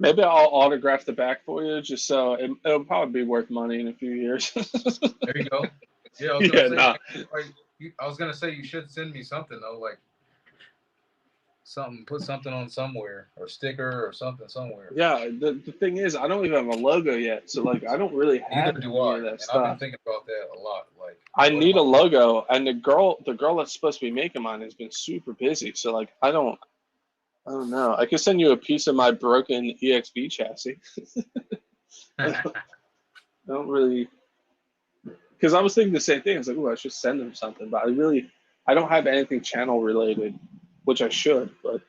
autograph the back for you, just so it'll probably be worth money in a few years. There you go. Yeah, I was Yeah, gonna say, nah. I was gonna say you should send me something though, like something, put something on somewhere, or sticker or something somewhere. Yeah, the thing is, I don't even have a logo yet, so like I don't really Neither have do any I, of that and I've been stuff. thinking about that a lot. Like, I what am need I? a logo, and the girl that's supposed to be making mine has been super busy. So like I don't know. I could send you a piece of my broken EXB chassis. I don't really, because I was thinking the same thing. I was like, oh, I should send them something, but I don't have anything channel related, which I should, but.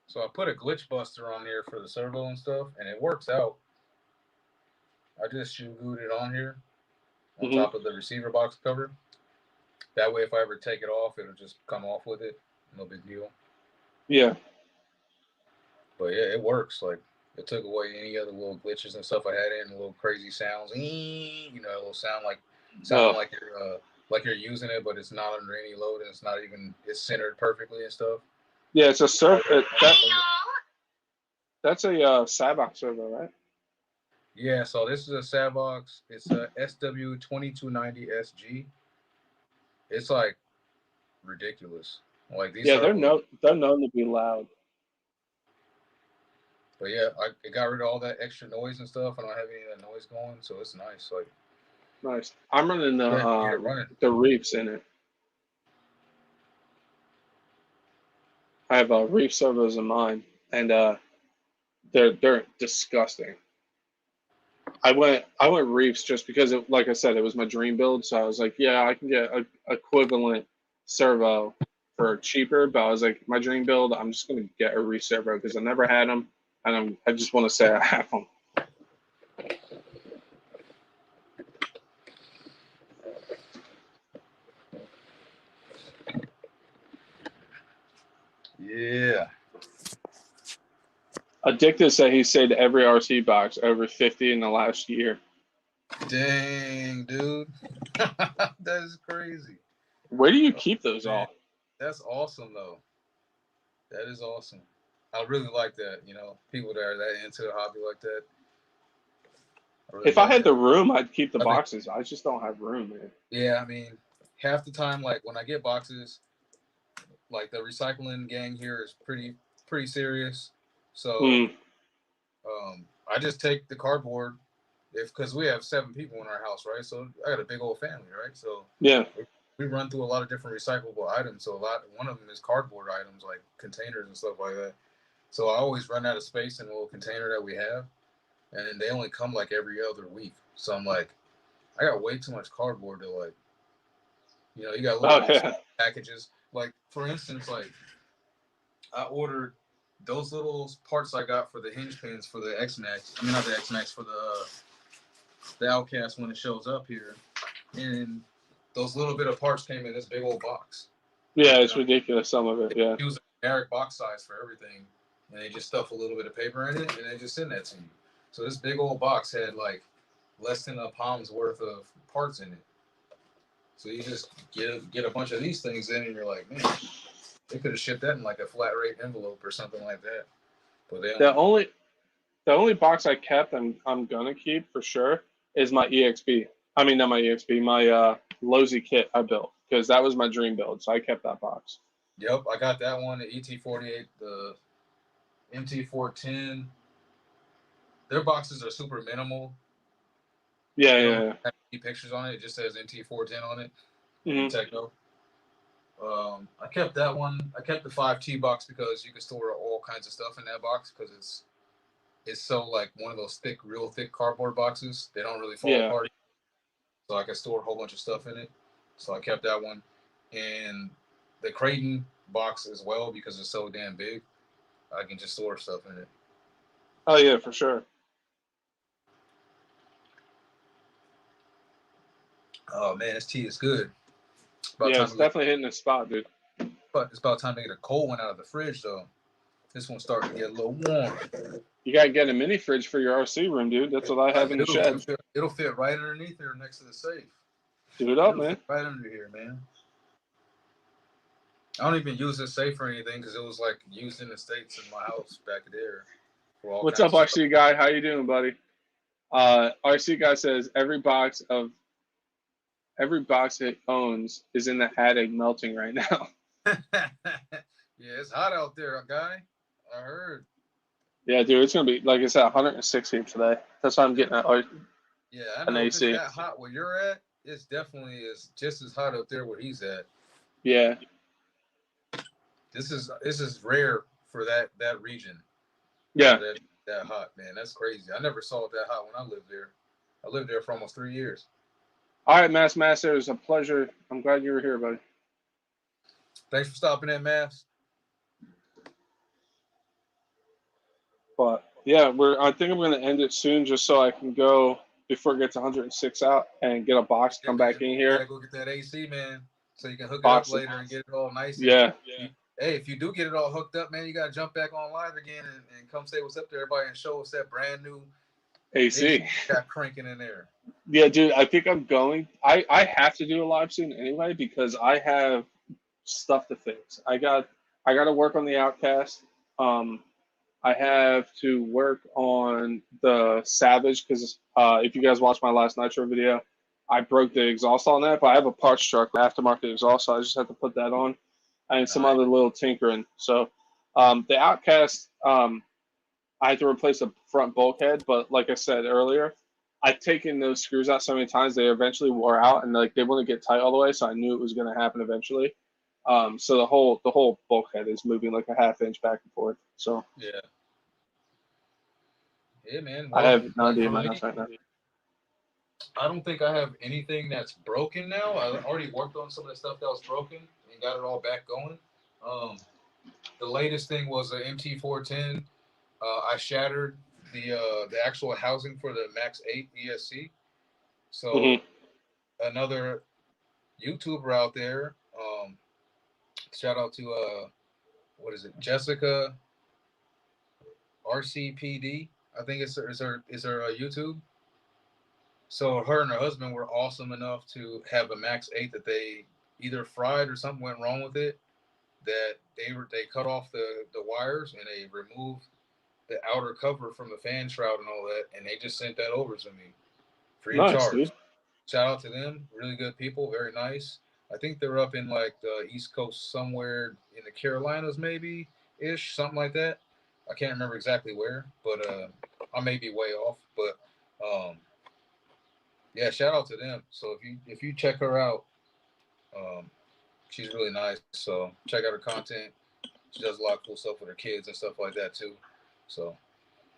So I put a glitch buster on here for the servo and stuff, and it works out. I just shoe glued it on here on Mhm. top of the receiver box cover. That way, if I ever take it off, it'll just come off with it. No big deal. Yeah. But yeah, it works. Like, it took away any other little glitches and stuff I had in, little crazy sounds. You know, it'll sounding Oh. like you're using it, but it's not under any load and it's centered perfectly and stuff. Yeah, it's a that's a Sabox servo, right? Yeah, so this is a Savox. It's a SW2290SG. It's like ridiculous. Like these Yeah, servos. they're known to be loud. But yeah, I got rid of all that extra noise and stuff. I don't have any of that noise going, so it's nice. Like, Nice. I'm running yeah, get it running. the reefs in it. I have reef servos in mine, and they're disgusting. I went reefs just because like I said, it was my dream build. So I was like, yeah, I can get a equivalent servo for cheaper. But I was like, my dream build, I'm just gonna get a reef servo because I never had them, and I just want to say I have them. Yeah. Addicted said he saved every RC box over 50 in the last year. Dang, dude. That is crazy. Where do you keep those Man, all? that's awesome, though. That is awesome. I really like that. You know, people that are that into the hobby like that. I really If I like had that. the room, I'd keep the I think, boxes. I just don't have room, man. yeah, I mean, half the time, like when I get boxes, like the recycling gang here is pretty serious. So Mm, I just take the cardboard because we have 7 people in our house, right? So I got a big old family, right? So yeah. we run through a lot of different recyclable items. So one of them is cardboard items like containers and stuff like that. So I always run out of space in a little container that we have, and they only come like every other week. So I'm like, I got way too much cardboard to like, you got Oh little yeah. packages. Like for instance, like I ordered those little parts I got for the hinge pins for the X Max. I mean not the X Max for the Outcast when it shows up here, and those little bit of parts came in this big old box. Yeah, You it's know, ridiculous. Some of it. they Yeah. use a generic box size for everything, and they just stuff a little bit of paper in it, and they just send that to you. So this big old box had like less than a pound's worth of parts in it. So you just get a bunch of these things in, and you're like, man, they could have shipped that in like a flat rate envelope or something like that. But they The only only the only box I kept and I'm gonna keep for sure is my EXP. I mean, not my EXP, my Lozy kit I built because that was my dream build. So I kept that box. Yep, I got that one, the ET48, the MT410. Their boxes are super minimal. Yeah, They don't yeah, really yeah. have any pictures on it. It just says MT410 on it and Mm-hmm. Techno. I kept that one. I kept the 5T box because you can store all kinds of stuff in that box because it's so like one of those real thick cardboard boxes. They don't really fall Yeah. apart. So I can store a whole bunch of stuff in it. So I kept that one. And the Creighton box as well because it's so damn big. I can just store stuff in it. Oh yeah, for sure. Oh man, this tea is good. About Yeah, time it's to get, definitely hitting the spot, dude. but it's about time to get a cold one out of the fridge though. This one's starting to get a little warm. You gotta get a mini fridge for your RC room, dude. That's what I have in the Do. shed. It'll fit right underneath here next to the safe. Do it up, It'll man. fit right under here, man. I don't even use this safe or anything because it was like used in the States in my house back there for all What's kinds up, of stuff. RC guy? How you doing, buddy? RC guy says every box it owns is in the attic melting right now. Yeah, it's hot out there, guy. I heard. Yeah, dude, it's gonna be like I said, 106 here today. That's why I'm getting Yeah, I an know if it's AC. that hot where you're at, it's definitely is just as hot up there where he's at. Yeah, This is rare for that region. yeah. That hot, man. That's crazy. I never saw it that hot when I lived there. I lived there for almost 3 years. All right, Master, it was a pleasure. I'm glad you were here, buddy. Thanks for stopping in, Mass. But yeah, I think I'm gonna end it soon just so I can go before it gets 106 out and get a box, come back in You here. gotta go get that AC, man, so you can hook it Box up it. later and get it all nice. Yeah. Hey, if you do get it all hooked up, man, you gotta jump back on live again and come say what's up to everybody and show us that brand new AC. got cranking in there. Yeah, dude, I think I'm going. I have to do a live soon anyway because I have stuff to fix. I got to work on the Outcast. I have to work on the Savage because if you guys watched my last Nitro video, I broke the exhaust on that, but I have a parts truck aftermarket exhaust, so I just have to put that on and some other little tinkering. So the Outcast, I had to replace the front bulkhead, but like I said earlier, I've taken those screws out so many times they eventually wore out and like they wouldn't get tight all the way, so I knew it was going to happen eventually. So the whole bulkhead is moving like a half-inch back and forth. So yeah, man. I Well, have no idea for my me, house right now. I don't think I have anything that's broken now. I already worked on some of the stuff that was broken and got it all back going. The latest thing was an MT410. I shattered the actual housing for the Max 8 ESC. So another YouTuber out there, shout out to what is it, Jessica RCPD. I think it's her YouTube. So her and her husband were awesome enough to have a Max 8 that they either fried or something went wrong with it. That they cut off the wires and they removed the outer cover from the fan shroud and all that, and they just sent that over to me free of charge. Dude. Shout out to them, really good people, very nice. I think they're up in like the East Coast somewhere in the Carolinas, maybe ish, something like that. I can't remember exactly where, but I may be way off. But yeah, shout out to them. So if you check her out, she's really nice. So check out her content. She does a lot of cool stuff with her kids and stuff like that too. So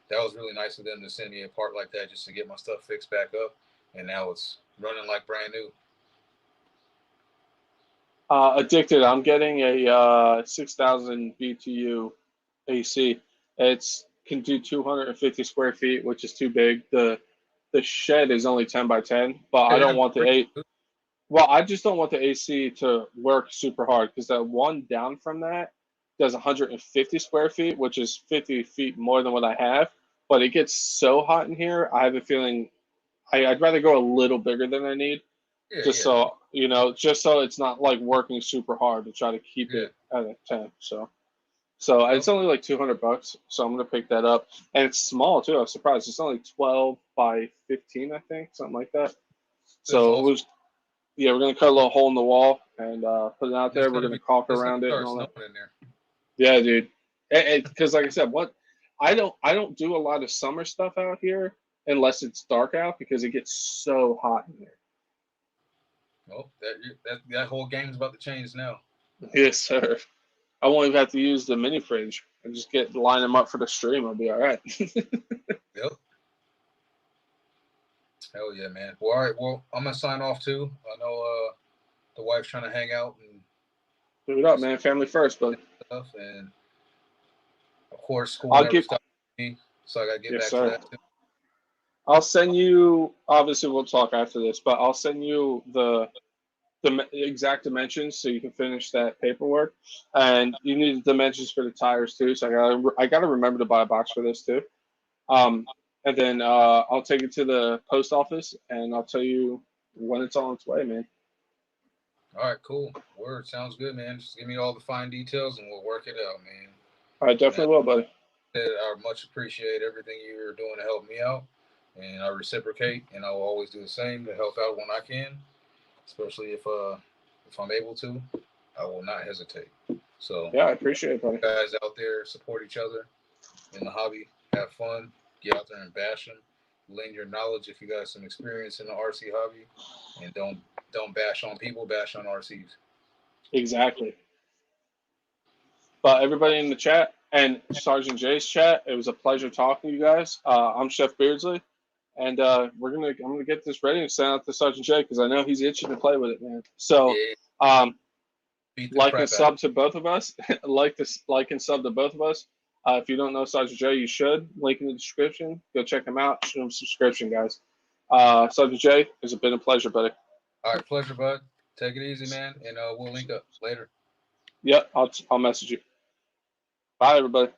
that was really nice of them to send me a part like that just to get my stuff fixed back up. And now it's running like brand new. Addicted, I'm getting a 6,000 BTU AC. It's can do 250 square feet, which is too big. The shed is only 10 by 10, but I don't want the 8. Well, I just don't want the AC to work super hard because the one down from that does 150 square feet, which is 50 feet more than what I have. But it gets so hot in here, I have a feeling I'd rather go a little bigger than I need, so just so it's not like working super hard to try to keep it at a 10. So it's only like $200, so I'm gonna pick that up, and it's small too. I was surprised. It's only 12 by 15, I think, something like that. So it was. Yeah, we're gonna cut a little hole in the wall and put it out there. We're gonna caulk around it and all that. Yeah, dude. Because like I said, I don't do a lot of summer stuff out here unless it's dark out because it gets so hot in here. Oh, that whole game's about to change now. Yes, sir. I won't even have to use the mini fridge. I just line them up for the stream. I'll be all right. Yep. Hell yeah, man. Well, all right. Well, I'm gonna sign off too. I know the wife's trying to hang out and do it up, man. Family first, buddy. Stuff, and of course, school never stopped me, so I gotta get back to that too. I'll send you. Obviously, we'll talk after this, but I'll send you the the exact dimensions so you can finish that paperwork, and you need the dimensions for the tires too. So I gotta remember to buy a box for this too. And then I'll take it to the post office and I'll tell you when it's on its way, man. All right, cool. Word sounds good, man. Just give me all the fine details and we'll work it out, man. I definitely will, buddy. I much appreciate everything you're doing to help me out, and I reciprocate, and I will always do the same to help out when I can, especially if I'm able to. I will not hesitate. So, Yeah, I appreciate it, buddy. guys out there, support each other in the hobby, have fun, get out there and bash them, lend your knowledge if you got some experience in the RC hobby, and don't bash on people, bash on RCs. Exactly. But everybody in the chat and Sergeant Jay's chat, it was a pleasure talking to you guys. I'm Chef Beardsley, and I'm gonna get this ready and send out to Sergeant Jay because I know he's itching to play with it, man. So, Yeah, beat the like crap and out. sub to both of us. like and sub to both of us. If you don't know Sergeant Jay, you should. Link in the description. Go check him out. Show him subscription, guys. Sergeant Jay, it's been a pleasure, buddy. All right, pleasure, bud. Take it easy, man, and we'll link up later. Yep, I'll message you. Bye, everybody.